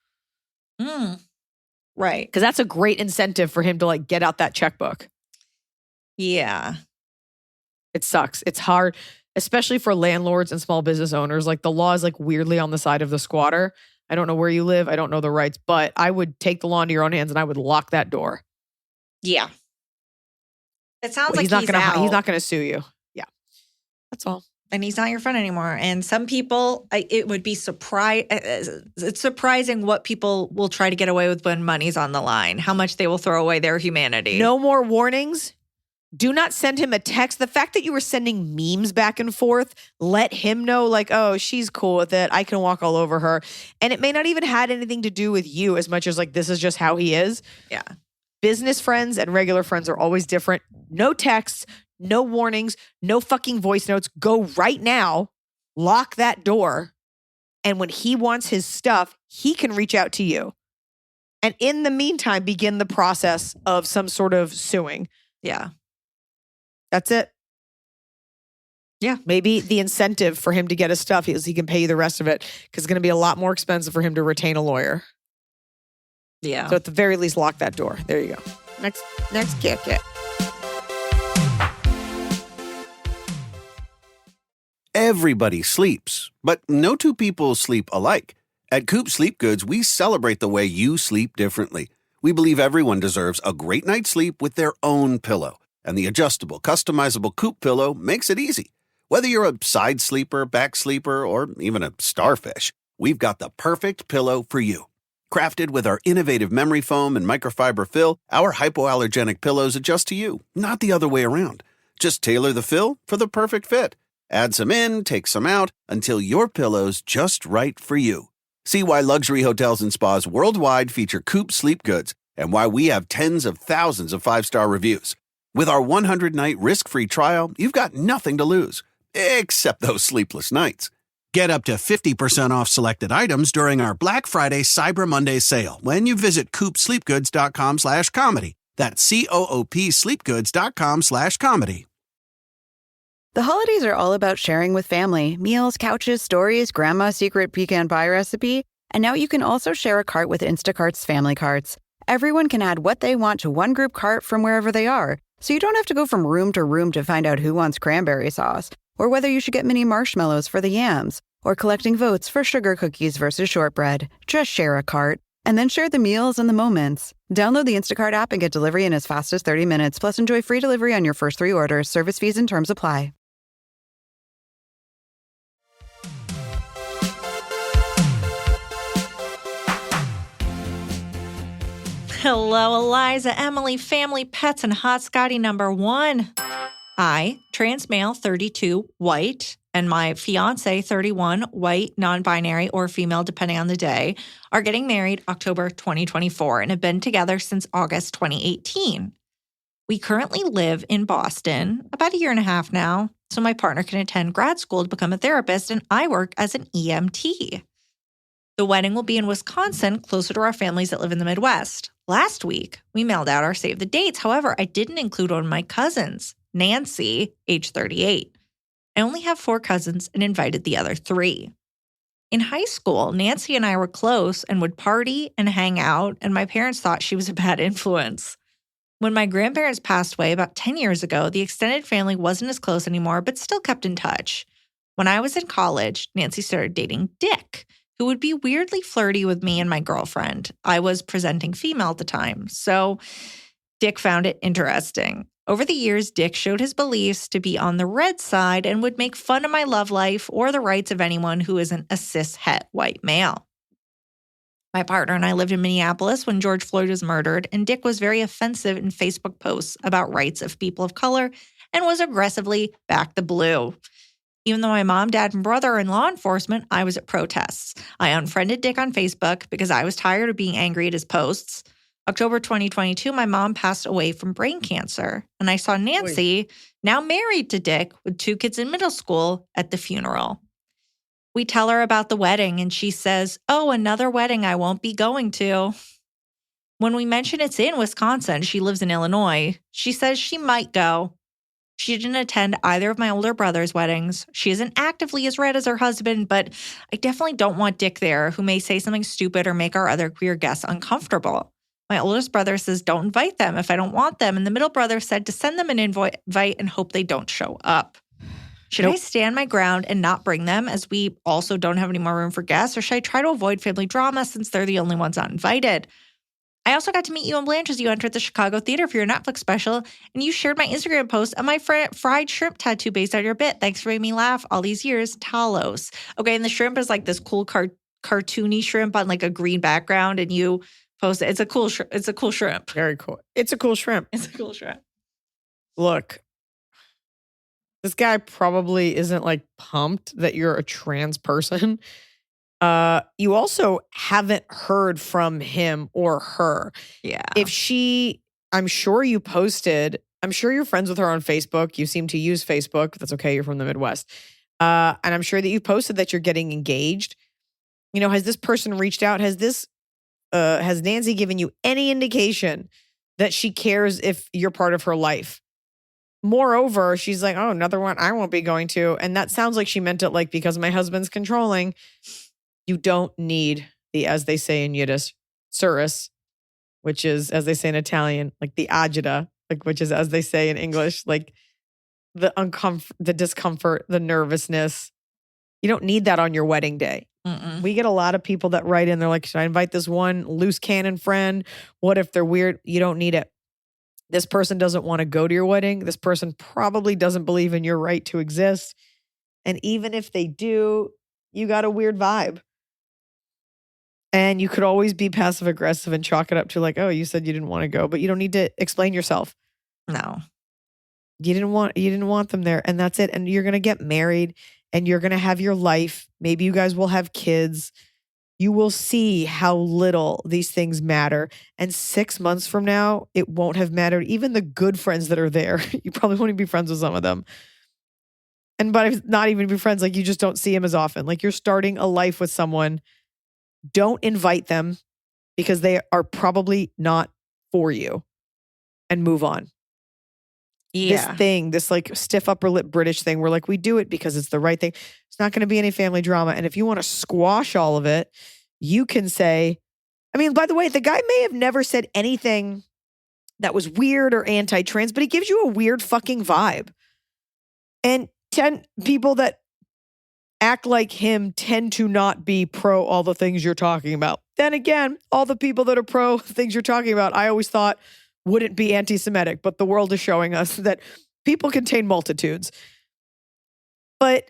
Right. Because that's a great incentive for him to like get out that checkbook. Yeah. It sucks. It's hard, especially for landlords and small business owners. Like the law is like weirdly on the side of the squatter. I don't know where you live. I don't know the rights, but I would take the law into your own hands and I would lock that door. Yeah. It sounds like he's not going to sue you. Yeah. That's all. And he's not your friend anymore. And some people, it would be it's surprising what people will try to get away with when money's on the line, how much they will throw away their humanity. No more warnings. Do not send him a text. The fact that you were sending memes back and forth, let him know like, oh, she's cool with it. I can walk all over her. And it may not even had anything to do with you as much as like, this is just how he is. Yeah. Business friends and regular friends are always different. No texts, no warnings, no fucking voice notes. Go right now, lock that door. And when he wants his stuff, he can reach out to you. And in the meantime, begin the process of some sort of suing. Yeah. That's it. Yeah. Maybe the incentive for him to get his stuff is he can pay you the rest of it because it's going to be a lot more expensive for him to retain a lawyer. Yeah. So at the very least, lock that door. There you go. Next kick it. Everybody sleeps, but no two people sleep alike. At Coop Sleep Goods, we celebrate the way you sleep differently. We believe everyone deserves a great night's sleep with their own pillow. And the adjustable, customizable Coop pillow makes it easy. Whether you're a side sleeper, back sleeper, or even a starfish, we've got the perfect pillow for you. Crafted with our innovative memory foam and microfiber fill, our hypoallergenic pillows adjust to you, not the other way around. Just tailor the fill for the perfect fit. Add some in, take some out, until your pillow's just right for you. See why luxury hotels and spas worldwide feature Coop Sleep Goods and why we have tens of thousands of 5-star reviews. With our 100-night risk-free trial, you've got nothing to lose, except those sleepless nights. Get up to 50% off selected items during our Black Friday Cyber Monday sale when you visit coopsleepgoods.com/comedy. That's COOP sleepgoods.com/comedy. The holidays are all about sharing with family. Meals, couches, stories, grandma's secret pecan pie recipe. And now you can also share a cart with Instacart's family carts. Everyone can add what they want to one group cart from wherever they are. So you don't have to go from room to room to find out who wants cranberry sauce, or whether you should get mini marshmallows for the yams, or collecting votes for sugar cookies versus shortbread. Just share a cart, and then share the meals and the moments. Download the Instacart app and get delivery in as fast as 30 minutes, plus enjoy free delivery on your first 3 orders. Service fees and terms apply. Hello, Iliza, Emily, family, pets, and hot Scotty number 1. I, trans male, 32, white, and my fiance, 31, white, non-binary, or female, depending on the day, are getting married October 2024 and have been together since August 2018. We currently live in Boston, about a year and a half now, so my partner can attend grad school to become a therapist, and I work as an EMT. The wedding will be in Wisconsin, closer to our families that live in the Midwest. Last week, we mailed out our save the dates. However, I didn't include one of my cousins, Nancy, age 38. I only have 4 cousins and invited the other 3. In high school, Nancy and I were close and would party and hang out, and my parents thought she was a bad influence. When my grandparents passed away about 10 years ago, the extended family wasn't as close anymore, but still kept in touch. When I was in college, Nancy started dating Dick, who would be weirdly flirty with me and my girlfriend. I was presenting female at the time, so Dick found it interesting. Over the years, Dick showed his beliefs to be on the red side and would make fun of my love life or the rights of anyone who isn't a cis-het white male. My partner and I lived in Minneapolis when George Floyd was murdered, and Dick was very offensive in Facebook posts about rights of people of color and was aggressively back the blue. Even though my mom, dad, and brother are in law enforcement, I was at protests. I unfriended Dick on Facebook because I was tired of being angry at his posts. October 2022, my mom passed away from brain cancer, and I saw Nancy, now married to Dick with 2 kids in middle school, at the funeral. We tell her about the wedding, and she says, "Oh, another wedding I won't be going to." When we mention it's in Wisconsin, she lives in Illinois, she says she might go. She didn't attend either of my older brother's weddings. She isn't actively as red as her husband, but I definitely don't want Dick there, who may say something stupid or make our other queer guests uncomfortable. My oldest brother says don't invite them if I don't want them, and the middle brother said to send them an invite and hope they don't show up. Should I stand my ground and not bring them, as we also don't have any more room for guests, or should I try to avoid family drama since they're the only ones not invited? I also got to meet you and Blanche as you entered the Chicago Theater for your Netflix special, and you shared my Instagram post on my fried shrimp tattoo based on your bit. Thanks for making me laugh all these years, Talos. Okay, and the shrimp is like this cool cartoony shrimp on like a green background, and you post it. It's a cool shrimp. Very cool. It's a cool shrimp. It's a cool shrimp. Look, this guy probably isn't like pumped that you're a trans person. You also haven't heard from him or her. Yeah. I'm sure you posted, I'm sure you're friends with her on Facebook. You seem to use Facebook. That's okay. You're from the Midwest. And I'm sure that you posted that you're getting engaged. You know, has this person reached out? Has Nancy given you any indication that she cares if you're part of her life? Moreover, she's like, oh, another one I won't be going to. And that sounds like she meant it like, because my husband's controlling. You don't need the, as they say in Yiddish, surus, which is, as they say in Italian, like the agita, like, which is, as they say in English, like the discomfort, the nervousness. You don't need that on your wedding day. Mm-mm. We get a lot of people that write in, they're like, should I invite this one loose cannon friend? What if they're weird? You don't need it. This person doesn't want to go to your wedding. This person probably doesn't believe in your right to exist. And even if they do, you got a weird vibe. And you could always be passive aggressive and chalk it up to like, oh, you said you didn't want to go, but you don't need to explain yourself. No. You didn't want them there, and that's it. And you're going to get married and you're going to have your life. Maybe you guys will have kids. You will see how little these things matter. And 6 months from now, it won't have mattered. Even the good friends that are there, you probably won't even be friends with some of them. And but if not even be friends, like you just don't see them as often. Like you're starting a life with someone. Don't invite them because they are probably not for you, and move on. Yeah. This like stiff upper lip British thing, where like we do it because it's the right thing. It's not going to be any family drama. And if you want to squash all of it, you can say, I mean, by the way, the guy may have never said anything that was weird or anti-trans, but he gives you a weird fucking vibe. And 10 people that act like him tend to not be pro all the things you're talking about. Then again, all the people that are pro things you're talking about, I always thought wouldn't be anti-Semitic, but the world is showing us that people contain multitudes. But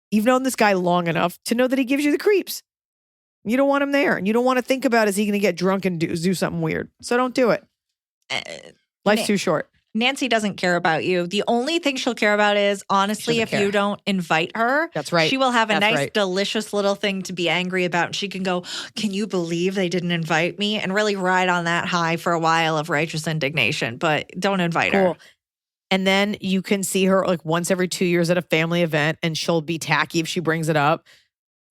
you've known this guy long enough to know that he gives you the creeps. You don't want him there. And you don't want to think about, is he going to get drunk and do something weird? So don't do it. Life's too short. Nancy doesn't care about you. The only thing she'll care about is, honestly, if you don't invite her. That's right. She will have a nice, delicious little thing to be angry about. And she can go, can you believe they didn't invite me? And really ride on that high for a while of righteous indignation. But don't invite her. And then you can see her like once every 2 years at a family event, and she'll be tacky if she brings it up.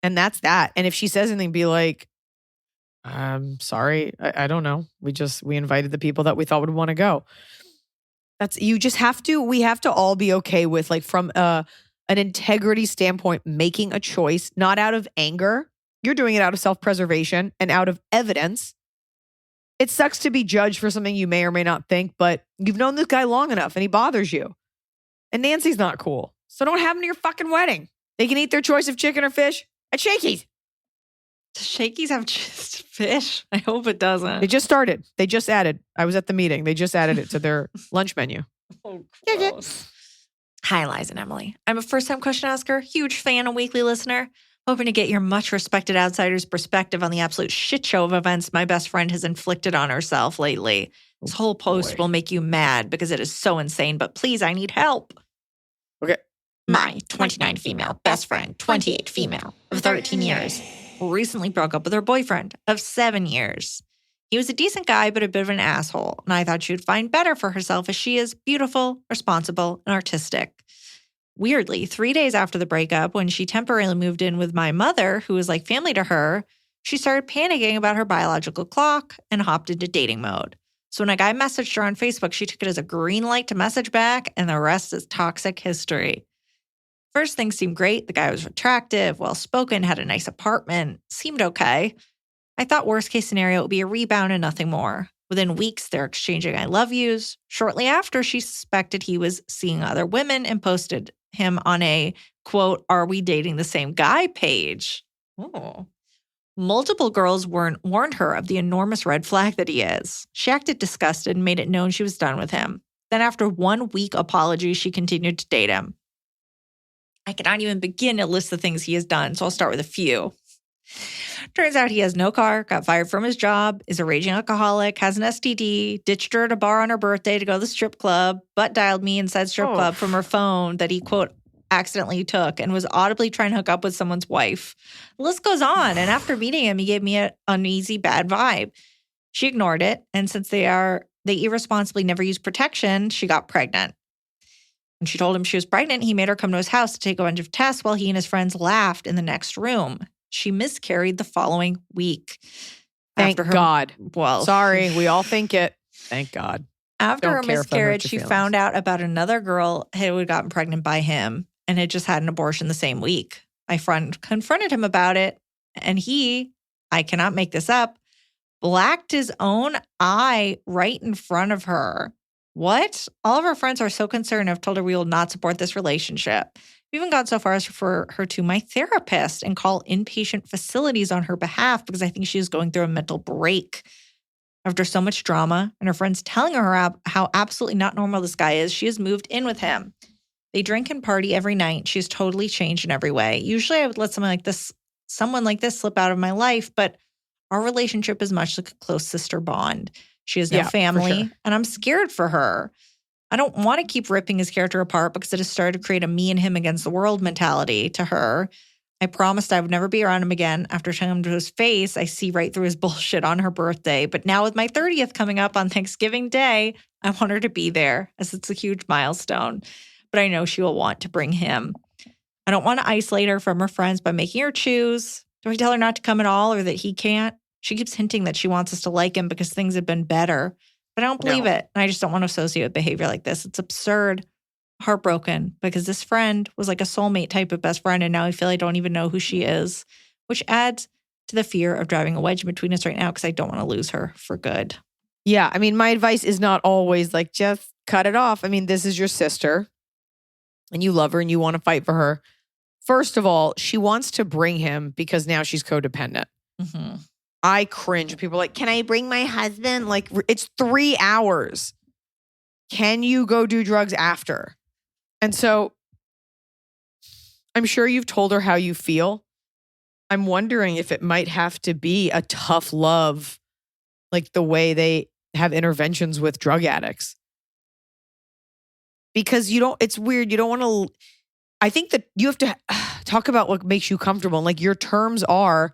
And that's that. And if she says anything, be like, I'm sorry. I don't know. We invited the people that we thought would want to go. We have to all be okay with, like, from an integrity standpoint, making a choice, not out of anger. You're doing it out of self-preservation and out of evidence. It sucks to be judged for something you may or may not think, but you've known this guy long enough and he bothers you. And Nancy's not cool. So don't have him to your fucking wedding. They can eat their choice of chicken or fish at Shakey's. Does Shakey's have just fish? I hope it doesn't. They just started. They just added. I was at the meeting. They just added it to their lunch menu. Oh, gross. Hi, Liza and Emily. I'm a first-time question asker, huge fan and weekly listener, hoping to get your much-respected outsider's perspective on the absolute shit show of events my best friend has inflicted on herself lately. This whole post will make you mad because it is so insane, but please, I need help. Okay. My 29 female best friend, 28 female, of 13 years, recently broke up with her boyfriend of 7 years. He was a decent guy, but a bit of an asshole, and I thought she would find better for herself as she is beautiful, responsible, and artistic. Weirdly, 3 days after the breakup, when she temporarily moved in with my mother, who was like family to her, she started panicking about her biological clock and hopped into dating mode. So when a guy messaged her on Facebook, she took it as a green light to message back, and the rest is toxic history. First, things seemed great. The guy was attractive, well-spoken, had a nice apartment, seemed okay. I thought worst case scenario would be a rebound and nothing more. Within weeks, they're exchanging I love yous. Shortly after, she suspected he was seeing other women and posted him on a, quote, "Are we dating the same guy?" page. Oh. Multiple girls warned her of the enormous red flag that he is. She acted disgusted and made it known she was done with him. Then after 1 week apology, she continued to date him. I cannot even begin to list the things he has done, so I'll start with a few. Turns out he has no car, got fired from his job, is a raging alcoholic, has an STD, ditched her at a bar on her birthday to go to the strip club, butt dialed me inside strip club from her phone that he, quote, accidentally took, and was audibly trying to hook up with someone's wife. The list goes on, and after meeting him, he gave me an uneasy, bad vibe. She ignored it, and since they irresponsibly never use protection, she got pregnant. When she told him she was pregnant, he made her come to his house to take a bunch of tests while he and his friends laughed in the next room. She miscarried the following week. Thank God. Well, sorry, we all think it. Thank God. After her miscarriage, she found out about another girl who had gotten pregnant by him and had just had an abortion the same week. My friend confronted him about it, and he, I cannot make this up, blacked his own eye right in front of her. What? All of our friends are so concerned. I've told her we will not support this relationship. We even got so far as for her to my therapist and call inpatient facilities on her behalf because I think she is going through a mental break. After so much drama and her friends telling her how absolutely not normal this guy is, she has moved in with him. They drink and party every night. She's totally changed in every way. Usually I would let someone like this slip out of my life, but our relationship is much like a close sister bond. She has no family, and I'm scared for her. I don't want to keep ripping his character apart because it has started to create a me and him against the world mentality to her. I promised I would never be around him again. After telling him to his face, I see right through his bullshit on her birthday. But now with my 30th coming up on Thanksgiving Day, I want her to be there as it's a huge milestone. But I know she will want to bring him. I don't want to isolate her from her friends by making her choose. Do I tell her not to come at all or that he can't? She keeps hinting that she wants us to like him because things have been better. But I don't believe it. And I just don't want to associate with behavior like this. It's absurd. Heartbroken because this friend was like a soulmate type of best friend. And now I feel I don't even know who she is, which adds to the fear of driving a wedge between us right now because I don't want to lose her for good. Yeah. I mean, my advice is not always like, just cut it off. I mean, this is your sister and you love her and you want to fight for her. First of all, she wants to bring him because now she's codependent. Mm-hmm. I cringe. People are like, can I bring my husband? Like, it's 3 hours. Can you go do drugs after? And so I'm sure you've told her how you feel. I'm wondering if it might have to be a tough love, like the way they have interventions with drug addicts. Because it's weird. You don't want to, I think that you have to talk about what makes you comfortable. Like your terms are,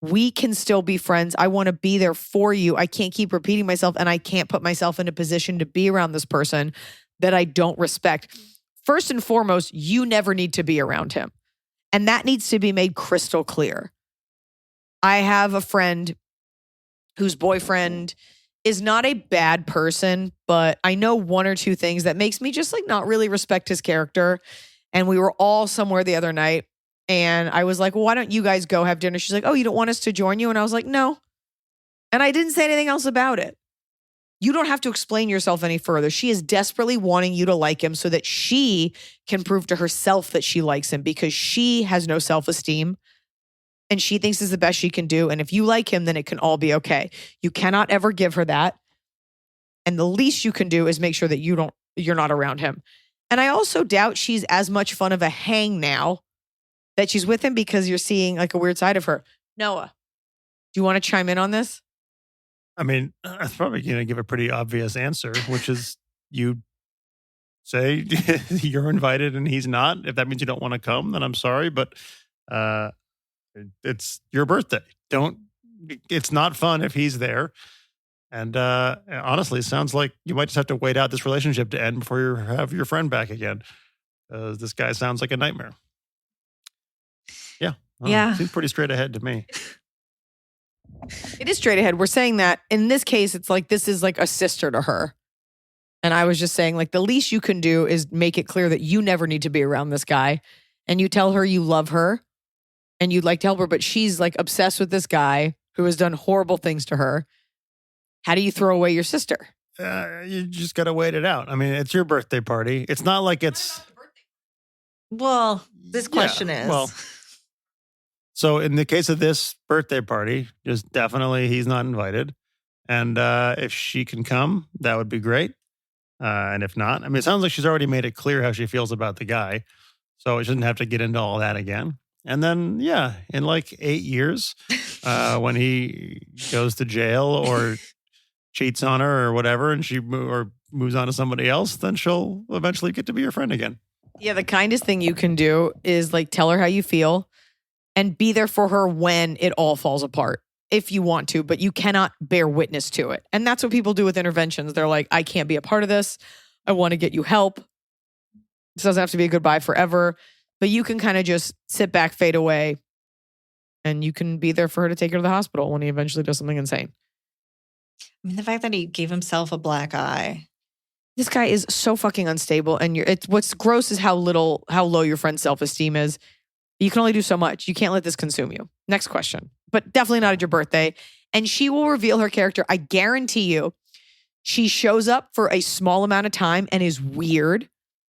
we can still be friends. I want to be there for you. I can't keep repeating myself and I can't put myself in a position to be around this person that I don't respect. First and foremost, you never need to be around him. And that needs to be made crystal clear. I have a friend whose boyfriend is not a bad person, but I know 1 or 2 things that makes me just like not really respect his character. And we were all somewhere the other night. And I was like, well, why don't you guys go have dinner? She's like, oh, you don't want us to join you? And I was like, no. And I didn't say anything else about it. You don't have to explain yourself any further. She is desperately wanting you to like him so that she can prove to herself that she likes him because she has no self-esteem and she thinks it's the best she can do. And if you like him, then it can all be okay. You cannot ever give her that. And the least you can do is make sure that you're not around him. And I also doubt she's as much fun of a hang now that she's with him because you're seeing like a weird side of her. Noah, do you want to chime in on this? I mean, I'm probably going to give a pretty obvious answer, which is you say you're invited and he's not. If that means you don't want to come, then I'm sorry, but it's your birthday. It's not fun if he's there. And honestly, it sounds like you might just have to wait out this relationship to end before you have your friend back again. This guy sounds like a nightmare. Yeah. Seems pretty straight ahead to me. It is straight ahead. We're saying that in this case, it's like this is like a sister to her. And I was just saying like the least you can do is make it clear that you never need to be around this guy. And you tell her you love her and you'd like to help her, but she's like obsessed with this guy who has done horrible things to her. How do you throw away your sister? You just got to wait it out. I mean, it's your birthday party. It's not like it's... Well, this question is... Well, so in the case of this birthday party, just definitely he's not invited. And if she can come, that would be great. And if not, I mean, it sounds like she's already made it clear how she feels about the guy. So it shouldn't have to get into all that again. And then, in like 8 years, when he goes to jail or cheats on her or whatever, and she moves on to somebody else, then she'll eventually get to be your friend again. Yeah, the kindest thing you can do is like tell her how you feel and be there for her when it all falls apart, if you want to, but you cannot bear witness to it. And that's what people do with interventions. They're like, I can't be a part of this. I want to get you help. This doesn't have to be a goodbye forever, but you can kind of just sit back, fade away, and you can be there for her to take her to the hospital when he eventually does something insane. I mean, the fact that he gave himself a black eye. This guy is so fucking unstable. And what's gross is how low your friend's self-esteem is. You can only do so much. You can't let this consume you. Next question. But definitely not at your birthday. And she will reveal her character. I guarantee you, she shows up for a small amount of time and is weird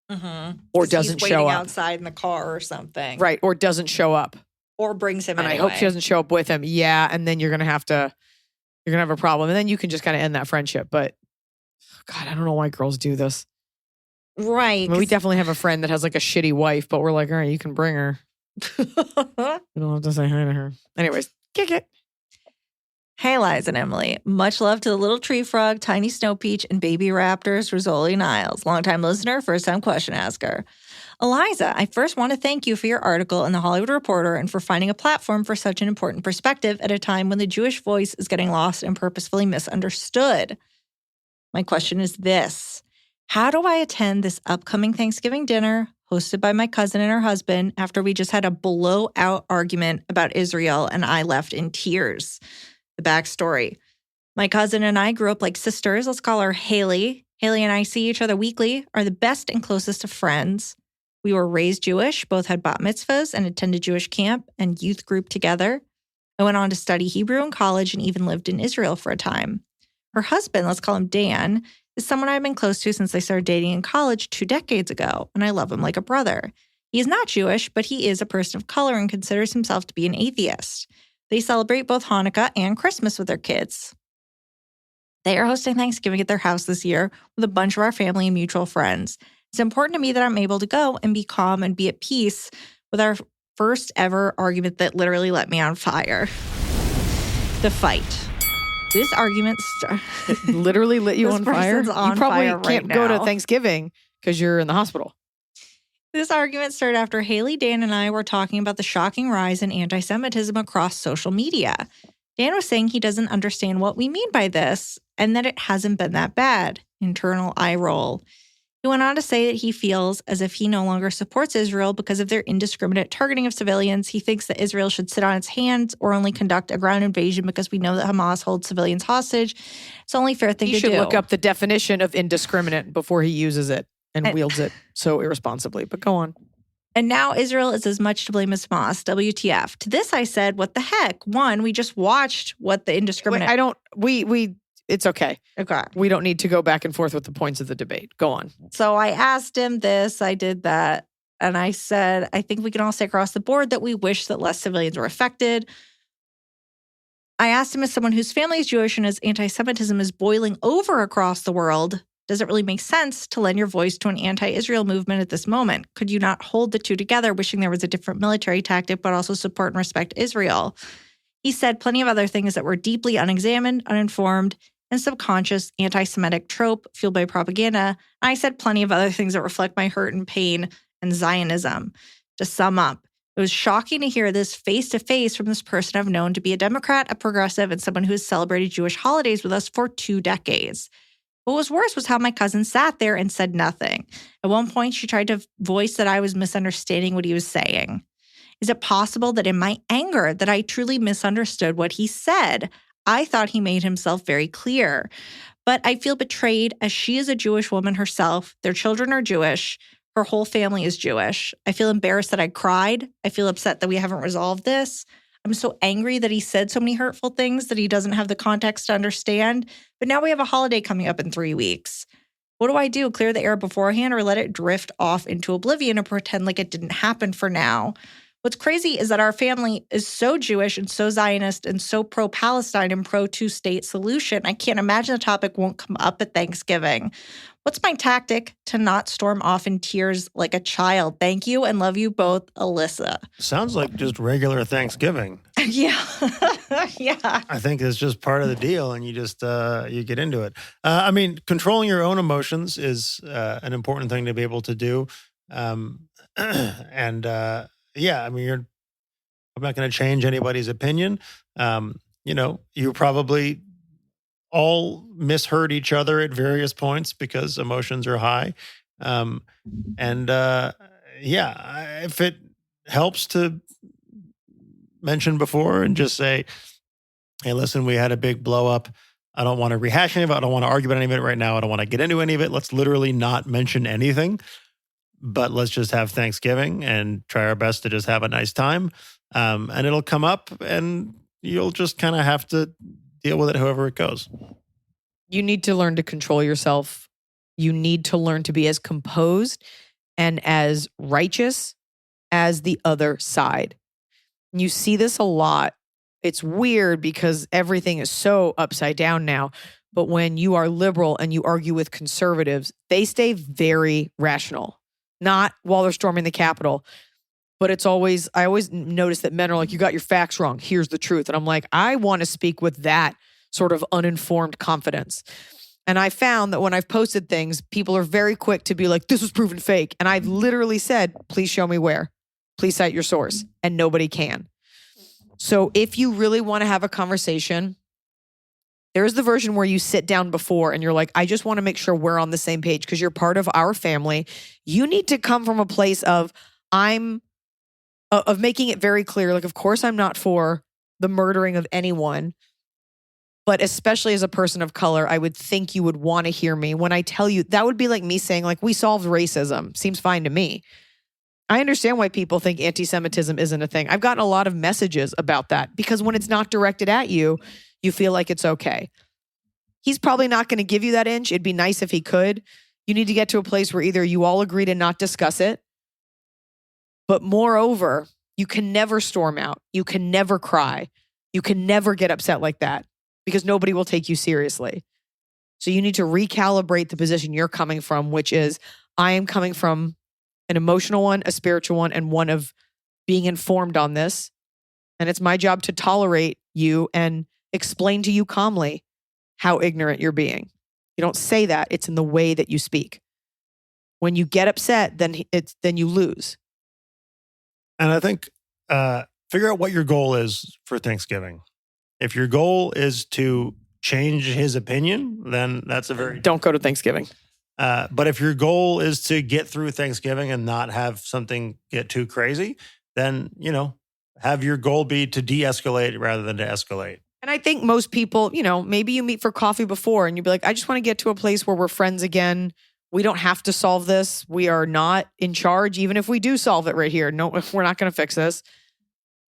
or doesn't show up. Waiting outside in the car or something. Right. Or doesn't show up. Or brings him and anyway. I hope she doesn't show up with him. Yeah. And then you're going to have a problem. And then you can just kind of end that friendship. But God, I don't know why girls do this. Right. I mean, we definitely have a friend that has like a shitty wife, but we're like, all right, you can bring her. You don't have to say hi to her. Anyways, kick it. Hey, Liza and Emily. Much love to the little tree frog, tiny snow peach, and baby raptors, Rizzoli Niles. Longtime listener, first-time question asker. Iliza, I first want to thank you for your article in The Hollywood Reporter and for finding a platform for such an important perspective at a time when the Jewish voice is getting lost and purposefully misunderstood. My question is this. How do I attend this upcoming Thanksgiving dinner hosted by my cousin and her husband after we just had a blowout argument about Israel and I left in tears? The backstory. My cousin and I grew up like sisters. Let's call her Haley. Haley and I see each other weekly, are the best and closest of friends. We were raised Jewish, both had bat mitzvahs and attended Jewish camp and youth group together. I went on to study Hebrew in college and even lived in Israel for a time. Her husband, let's call him Dan, is someone I've been close to since I started dating in college 2 decades ago, and I love him like a brother. He is not Jewish, but he is a person of color and considers himself to be an atheist. They celebrate both Hanukkah and Christmas with their kids. They are hosting Thanksgiving at their house this year with a bunch of our family and mutual friends. It's important to me that I'm able to go and be calm and be at peace with our first ever argument that literally let me on fire. The fight. This argument literally lit you on fire. You probably fire can't right go to now. Thanksgiving because you're in the hospital. This argument started after Haley, Dan, and I were talking about the shocking rise in anti-Semitism across social media. Dan was saying he doesn't understand what we mean by this and that it hasn't been that bad. Internal eye roll. He went on to say that he feels as if he no longer supports Israel because of their indiscriminate targeting of civilians. He thinks that Israel should sit on its hands or only conduct a ground invasion because we know that Hamas holds civilians hostage. It's the only fair thing to do. You should look up the definition of indiscriminate before he uses it and wields it so irresponsibly. But go on. And now Israel is as much to blame as Hamas. WTF. To this I said, what the heck? One, we just watched what the indiscriminate... It's okay. Okay. We don't need to go back and forth with the points of the debate. Go on. So I asked him this, I did that, and I said, I think we can all say across the board that we wish that less civilians were affected. I asked him, as someone whose family is Jewish and as anti-Semitism is boiling over across the world, does it really make sense to lend your voice to an anti-Israel movement at this moment? Could you not hold the two together, wishing there was a different military tactic, but also support and respect Israel? He said plenty of other things that were deeply unexamined, uninformed, and subconscious anti-Semitic trope fueled by propaganda. And I said plenty of other things that reflect my hurt and pain and Zionism. To sum up, it was shocking to hear this face-to-face from this person I've known to be a Democrat, a progressive, and someone who has celebrated Jewish holidays with us for 2 decades. What was worse was how my cousin sat there and said nothing. At one point, she tried to voice that I was misunderstanding what he was saying. Is it possible that in my anger that I truly misunderstood what he said? I thought he made himself very clear. But I feel betrayed, as she is a Jewish woman herself. Their children are Jewish. Her whole family is Jewish. I feel embarrassed that I cried. I feel upset that we haven't resolved this. I'm so angry that he said so many hurtful things that he doesn't have the context to understand. But now we have a holiday coming up in 3 weeks. What do I do? Clear the air beforehand or let it drift off into oblivion and pretend like it didn't happen for now? What's crazy is that our family is so Jewish and so Zionist and so pro-Palestine and pro-two-state solution. I can't imagine the topic won't come up at Thanksgiving. What's my tactic to not storm off in tears like a child? Thank you and love you both, Iliza. Sounds like just regular Thanksgiving. Yeah. Yeah. I think it's just part of the deal, and you just you get into it. I mean, controlling your own emotions is an important thing to be able to do. Yeah, I mean, I'm not going to change anybody's opinion. You probably all misheard each other at various points because emotions are high. If it helps to mention before and just say, hey, listen, we had a big blow up. I don't want to rehash any of it. I don't want to argue about any of it right now. I don't want to get into any of it. Let's literally not mention anything. But let's just have Thanksgiving and try our best to just have a nice time. And it'll come up and you'll just kind of have to deal with it however it goes. You need to learn to control yourself. You need to learn to be as composed and as righteous as the other side. You see this a lot. It's weird because everything is so upside down now. But when you are liberal and you argue with conservatives, they stay very rational. Not while they're storming the Capitol, but I always notice that men are like, you got your facts wrong. Here's the truth. And I'm like, I want to speak with that sort of uninformed confidence. And I found that when I've posted things, people are very quick to be like, this was proven fake. And I've literally said, please show me where. Please cite your source. And nobody can. So if you really want to have a conversation, there's the version where you sit down before and you're like, I just want to make sure we're on the same page because you're part of our family. You need to come from a place of making it very clear. Like, of course, I'm not for the murdering of anyone, but especially as a person of color, I would think you would want to hear me when I tell you. That would be like me saying, like, we solved racism. Seems fine to me. I understand why people think anti-Semitism isn't a thing. I've gotten a lot of messages about that because when it's not directed at you, you feel like it's okay. He's probably not going to give you that inch. It'd be nice if he could. You need to get to a place where either you all agree to not discuss it, but moreover, you can never storm out. You can never cry. You can never get upset like that because nobody will take you seriously. So you need to recalibrate the position you're coming from, which is I am coming from an emotional one, a spiritual one, and one of being informed on this. And it's my job to tolerate you and explain to you calmly how ignorant you're being. You don't say that. It's in the way that you speak. When you get upset, then you lose. And I think figure out what your goal is for Thanksgiving. If your goal is to change his opinion, then that's a very... Don't go to Thanksgiving. But if your goal is to get through Thanksgiving and not have something get too crazy, then, have your goal be to de-escalate rather than to escalate. And I think most people, maybe you meet for coffee before and you'd be like, I just want to get to a place where we're friends again, We don't have to solve this. We are not in charge, even if we do solve it right here. No, we're not going to fix this.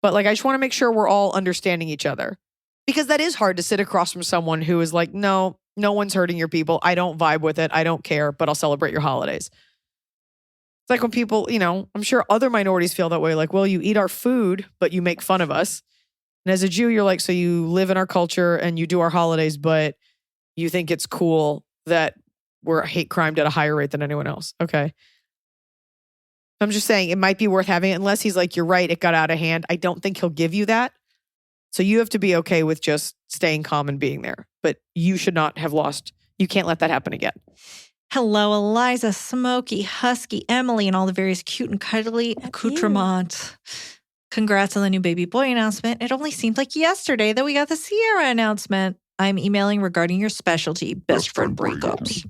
But like, I just want to make sure we're all understanding each other, because that is hard to sit across from someone who is like, no one's hurting your people. I don't vibe with it. I don't care, but I'll celebrate your holidays. It's like when people, I'm sure other minorities feel that way. Like, well, you eat our food, but you make fun of us. And as a Jew, you're like, so you live in our culture and you do our holidays, but you think it's cool that we're hate crimed at a higher rate than anyone else. Okay. I'm just saying it might be worth having it, unless he's like, you're right, it got out of hand. I don't think he'll give you that. So you have to be okay with just staying calm and being there. But you should not have lost. You can't let that happen again. Hello, Iliza, Smokey, Husky, Emily, and all the various cute and cuddly accoutrements. Congrats on the new baby boy announcement. It only seemed like yesterday that we got the Sierra announcement. I'm emailing regarding your specialty, best friend breakups.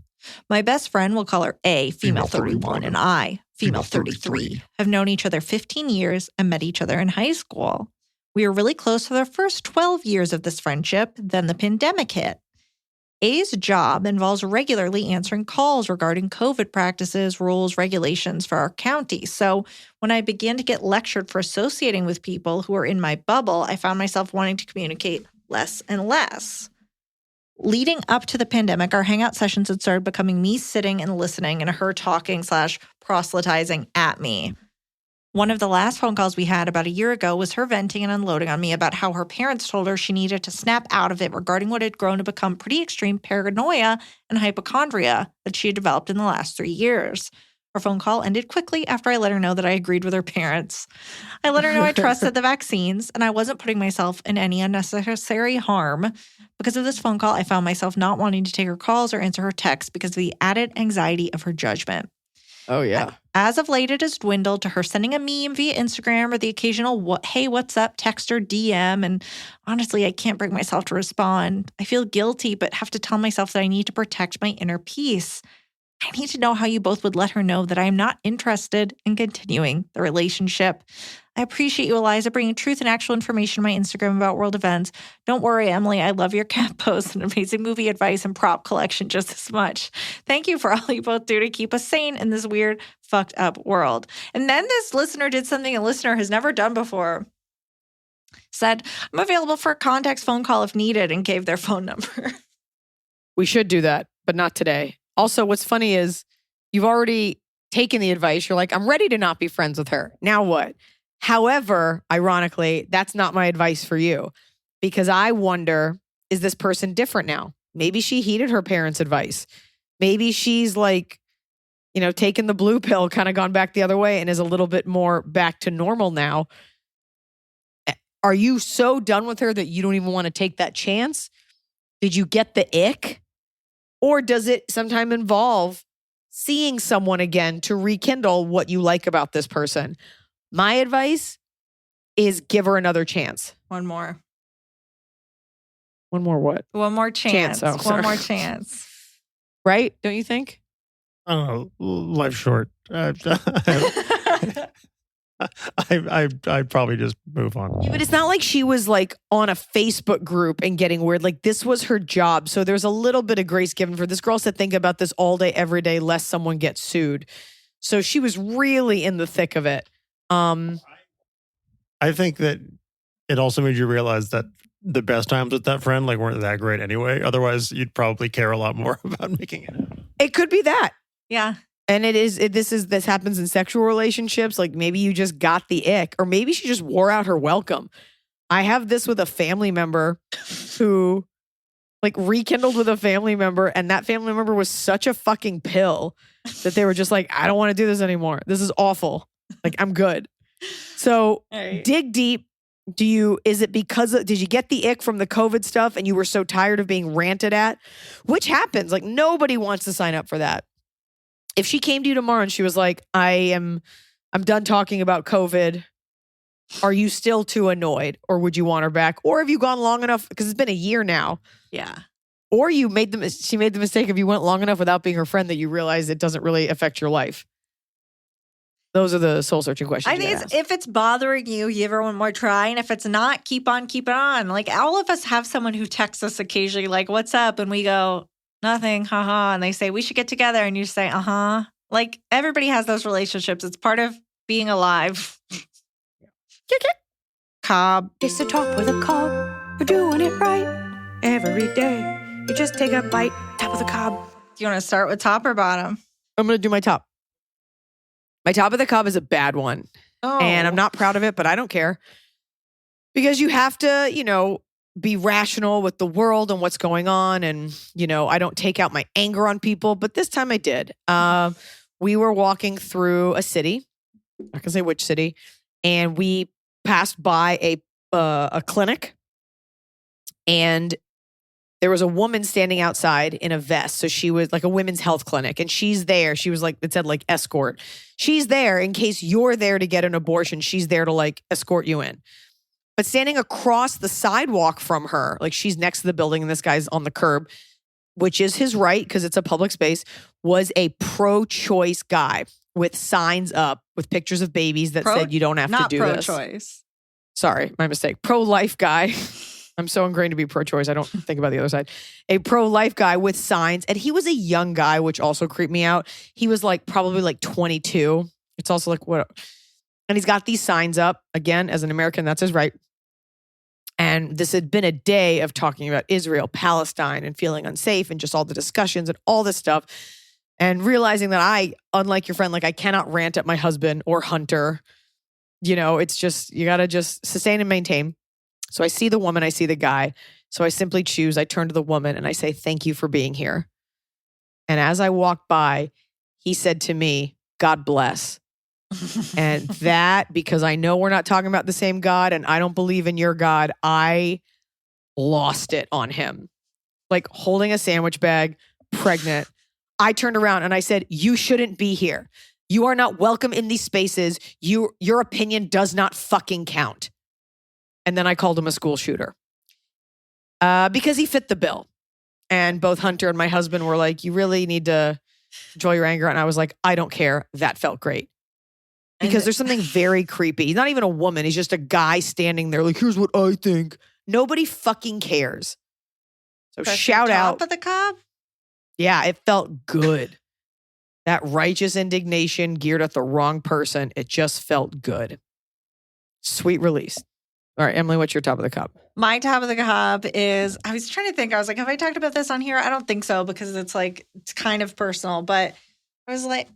My best friend, we'll call her A, female 31, and I, female 33, have known each other 15 years and met each other in high school. We were really close for the first 12 years of this friendship, then the pandemic hit. A's job involves regularly answering calls regarding COVID practices, rules, regulations for our county. So when I began to get lectured for associating with people who are in my bubble, I found myself wanting to communicate less and less. Leading up to the pandemic, our hangout sessions had started becoming me sitting and listening and her talking / proselytizing at me. One of the last phone calls we had about a year ago was her venting and unloading on me about how her parents told her she needed to snap out of it regarding what had grown to become pretty extreme paranoia and hypochondria that she had developed in the last 3 years. Our phone call ended quickly after I let her know that I agreed with her parents. I let her know I trusted the vaccines and I wasn't putting myself in any unnecessary harm. Because of this phone call, I found myself not wanting to take her calls or answer her texts because of the added anxiety of her judgment. Oh, yeah. As of late, it has dwindled to her sending a meme via Instagram or the occasional, hey, what's up, text or DM. And honestly, I can't bring myself to respond. I feel guilty, but have to tell myself that I need to protect my inner peace. I need to know how you both would let her know that I am not interested in continuing the relationship. I appreciate you, Iliza, bringing truth and actual information to my Instagram about world events. Don't worry, Emily. I love your cat posts and amazing movie advice and prop collection just as much. Thank you for all you both do to keep us sane in this weird, fucked up world. And then this listener did something a listener has never done before. Said, I'm available for a context phone call if needed, and gave their phone number. We should do that, but not today. Also, what's funny is you've already taken the advice. You're like, I'm ready to not be friends with her. Now what? However, ironically, that's not my advice for you, because I wonder, is this person different now? Maybe she heeded her parents' advice. Maybe she's like, taken the blue pill, kind of gone back the other way and is a little bit more back to normal now. Are you so done with her that you don't even want to take that chance? Did you get the ick? Or does it sometime involve seeing someone again to rekindle what you like about this person? My advice is give her another chance. One more. One more what? One more chance. One more chance. Right? Don't you think? I don't know. Life's short. I'd probably just move on. Yeah, but it's not like she was like on a Facebook group and getting weird. Like, this was her job. So there's a little bit of grace given for this girl to think about this all day, every day, lest someone gets sued. So she was really in the thick of it. I think that it also made you realize that the best times with that friend weren't that great anyway. Otherwise, you'd probably care a lot more about making it happen. It could be that. Yeah. And this happens in sexual relationships. Like, maybe you just got the ick, or maybe she just wore out her welcome. I have this with a family member who rekindled with a family member, and that family member was such a fucking pill that they were just like, I don't want to do this anymore. This is awful. I'm good. So dig deep. Is it because did you get the ick from the COVID stuff and you were so tired of being ranted at? Which happens. Nobody wants to sign up for that. If she came to you tomorrow and she was like, I'm done talking about COVID, are you still too annoyed, or would you want her back? Or have you gone long enough? Because it's been a year now. Yeah. Or she made the mistake if you went long enough without being her friend that you realize it doesn't really affect your life. Those are the soul-searching questions. I think if it's bothering you, give her one more try. And if it's not, keep on keeping on. All of us have someone who texts us occasionally, what's up? And we go, nothing, haha. And they say, we should get together. And you say, uh-huh. Like, everybody has those relationships. It's part of being alive. Cobb. It's the talk with a cob. You're doing it right every day. You just take a bite, top of the cob. Do you want to start with top or bottom? I'm going to do my top. My top of the cob is a bad one. Oh. And I'm not proud of it, but I don't care. Because you have to, be rational with the world and what's going on. And, I don't take out my anger on people, but this time I did. We were walking through a city. I'm not going to say which city. And we passed by a clinic. And there was a woman standing outside in a vest. So she was like a women's health clinic. And she's there. She was like, it said like escort. She's there in case you're there to get an abortion. She's there to like escort you in. But standing across the sidewalk from her, like she's next to the building and this guy's on the curb, which is his right because it's a public space, was a pro-choice guy with signs up with pictures of babies that said you don't have to do this. Not pro-choice. Sorry, my mistake. Pro-life guy. I'm so ingrained to be pro-choice. I don't think about the other side. A pro-life guy with signs. And he was a young guy, which also creeped me out. He was like probably like 22. It's also like what... And he's got these signs up. Again, as an American, that's his right. And this had been a day of talking about Israel, Palestine, and feeling unsafe and just all the discussions and all this stuff. And realizing that I, unlike your friend, like I cannot rant at my husband or Hunter. It's just, you got to just sustain and maintain. So I see the woman, I see the guy. So I simply choose, I turn to the woman and I say, thank you for being here. And as I walked by, he said to me, God bless. And that, because I know we're not talking about the same God and I don't believe in your God, I lost it on him. Like holding a sandwich bag, pregnant. I turned around and I said, you shouldn't be here. You are not welcome in these spaces. Your opinion does not fucking count. And then I called him a school shooter because he fit the bill. And both Hunter and my husband were like, you really need to control your anger. And I was like, I don't care. That felt great. Because there's something very creepy. He's not even a woman. He's just a guy standing there like, here's what I think. Nobody fucking cares. So shout out. Top of the cob? Yeah, it felt good. That righteous indignation geared at the wrong person. It just felt good. Sweet release. All right, Emily, what's your top of the cob? My top of the cob is, I was trying to think, I was like, have I talked about this on here? I don't think so because it's kind of personal. But I was like,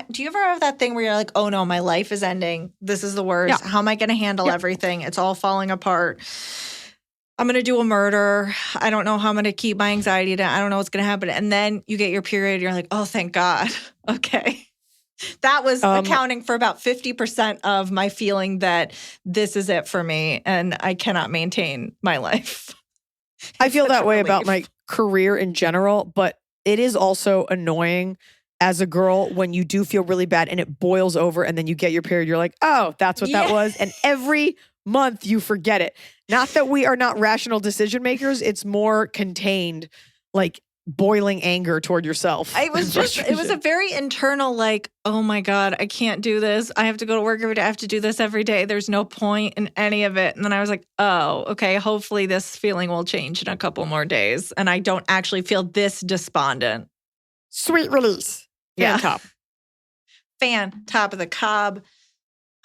do you ever have that thing where you're like, oh no, my life is ending. This is the worst. Yeah. How am I going to handle everything? It's all falling apart. I'm going to do a murder. I don't know how I'm going to keep my anxiety down. I don't know what's going to happen. And then you get your period. You're like, oh, thank God. Okay. That was accounting for about 50% of my feeling that this is it for me and I cannot maintain my life. I feel that way about my career in general, but it is also annoying as a girl when you do feel really bad and it boils over and then you get your period. You're like, oh, that's what that was. And every month you forget it. Not that we are not rational decision makers. It's more contained, like boiling anger toward yourself. It was a very internal, like, oh my God, I can't do this. I have to go to work every day. I have to do this every day. There's no point in any of it. And then I was like, oh, okay, hopefully this feeling will change in a couple more days. And I don't actually feel this despondent. Sweet release. Yeah. Top of the cob.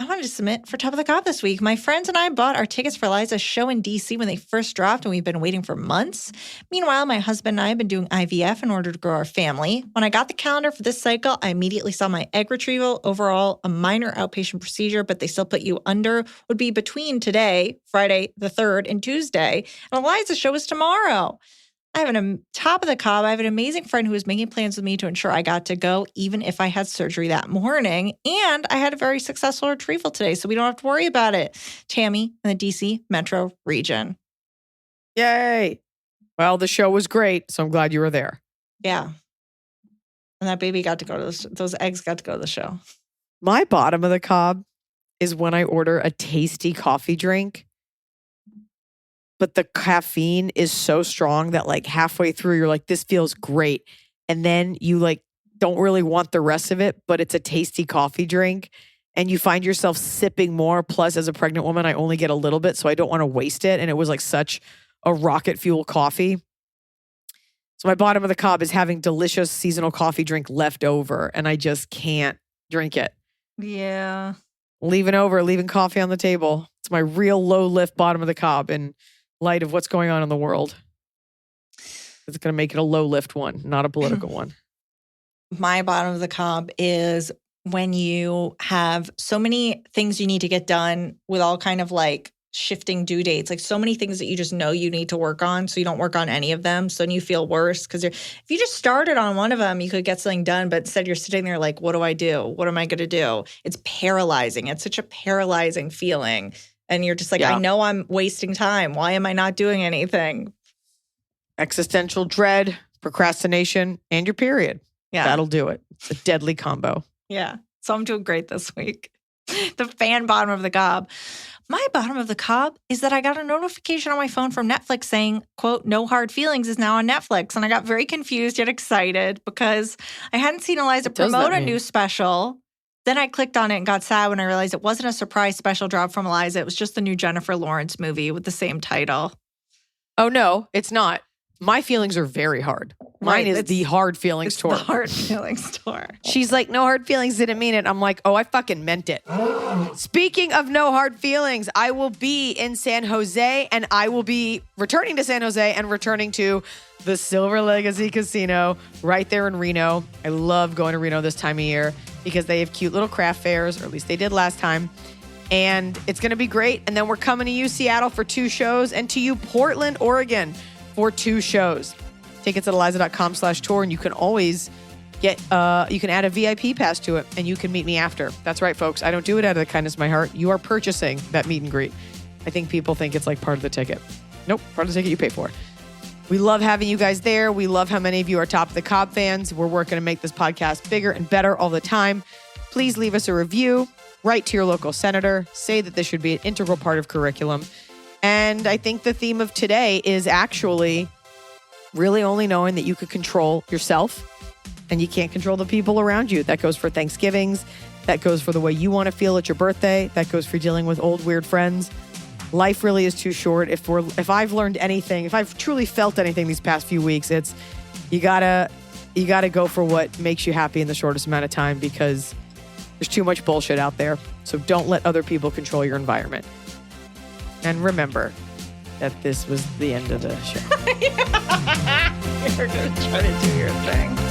I wanted to submit for top of the cob this week. My friends and I bought our tickets for Iliza's show in D.C. when they first dropped, and we've been waiting for months. Meanwhile, my husband and I have been doing IVF in order to grow our family. When I got the calendar for this cycle, I immediately saw my egg retrieval. Overall, a minor outpatient procedure, but they still put you under, would be between today, Friday the 3rd, and Tuesday. And Iliza's show is tomorrow. I have top of the cob. I have an amazing friend who was making plans with me to ensure I got to go, even if I had surgery that morning. And I had a very successful retrieval today, so we don't have to worry about it. Tammy in the DC metro region. Yay. Well, the show was great, so I'm glad you were there. Yeah. And that baby got to go to those eggs got to go to the show. My bottom of the cob is when I order a tasty coffee drink, but the caffeine is so strong that like halfway through, you're like, this feels great. And then you like don't really want the rest of it, but it's a tasty coffee drink. And you find yourself sipping more. Plus, as a pregnant woman, I only get a little bit, so I don't want to waste it. And it was like such a rocket fuel coffee. So my bottom of the cob is having delicious seasonal coffee drink left over, and I just can't drink it. Yeah. Leaving coffee on the table. It's my real low lift bottom of the cob in light of what's going on in the world. It's going to make it a low lift one, not a political one. My bottom of the cob is when you have so many things you need to get done with all kind of like shifting due dates, like so many things that you just know you need to work on, so you don't work on any of them. So then you feel worse because if you just started on one of them, you could get something done. But instead you're sitting there like, what do I do? What am I going to do? It's paralyzing. It's such a paralyzing feeling. And you're just like, I know I'm wasting time. Why am I not doing anything? Existential dread, procrastination, and your period. Yeah. That'll do it. It's a deadly combo. Yeah. So I'm doing great this week. The fan bottom of the cob. My bottom of the cob is that I got a notification on my phone from Netflix saying, quote, No Hard Feelings is now on Netflix. And I got very confused yet excited because I hadn't seen Iliza promote a new special. Then I clicked on it and got sad when I realized it wasn't a surprise special drop from Iliza. It was just the new Jennifer Lawrence movie with the same title. Oh, no, it's not. My feelings are very hard. Mine is the hard feelings tour. The hard feelings tour. She's like, no hard feelings, didn't mean it. I'm like, oh, I fucking meant it. Speaking of no hard feelings, I will be in San Jose, and I will be returning to San Jose and returning to the Silver Legacy Casino right there in Reno. I love going to Reno this time of year because they have cute little craft fairs, or at least they did last time. And it's going to be great. And then we're coming to you, Seattle, for 2 shows, and to you, Portland, Oregon, for 2 shows. Tickets at Iliza.com/tour, and you can always get, you can add a VIP pass to it, and you can meet me after. That's right, folks. I don't do it out of the kindness of my heart. You are purchasing that meet and greet. I think people think it's like part of the ticket. Nope, part of the ticket you pay for. We love having you guys there. We love how many of you are Top of the Cob fans. We're working to make this podcast bigger and better all the time. Please leave us a review. Write to your local senator. Say that this should be an integral part of curriculum. And I think the theme of today is actually really only knowing that you could control yourself and you can't control the people around you. That goes for Thanksgivings. That goes for the way you want to feel at your birthday. That goes for dealing with old weird friends. Life really is too short. If I've learned anything, if I've truly felt anything these past few weeks, it's you gotta go for what makes you happy in the shortest amount of time, because there's too much bullshit out there. So don't let other people control your environment. And remember that this was the end of the show. You're going to try to do your thing.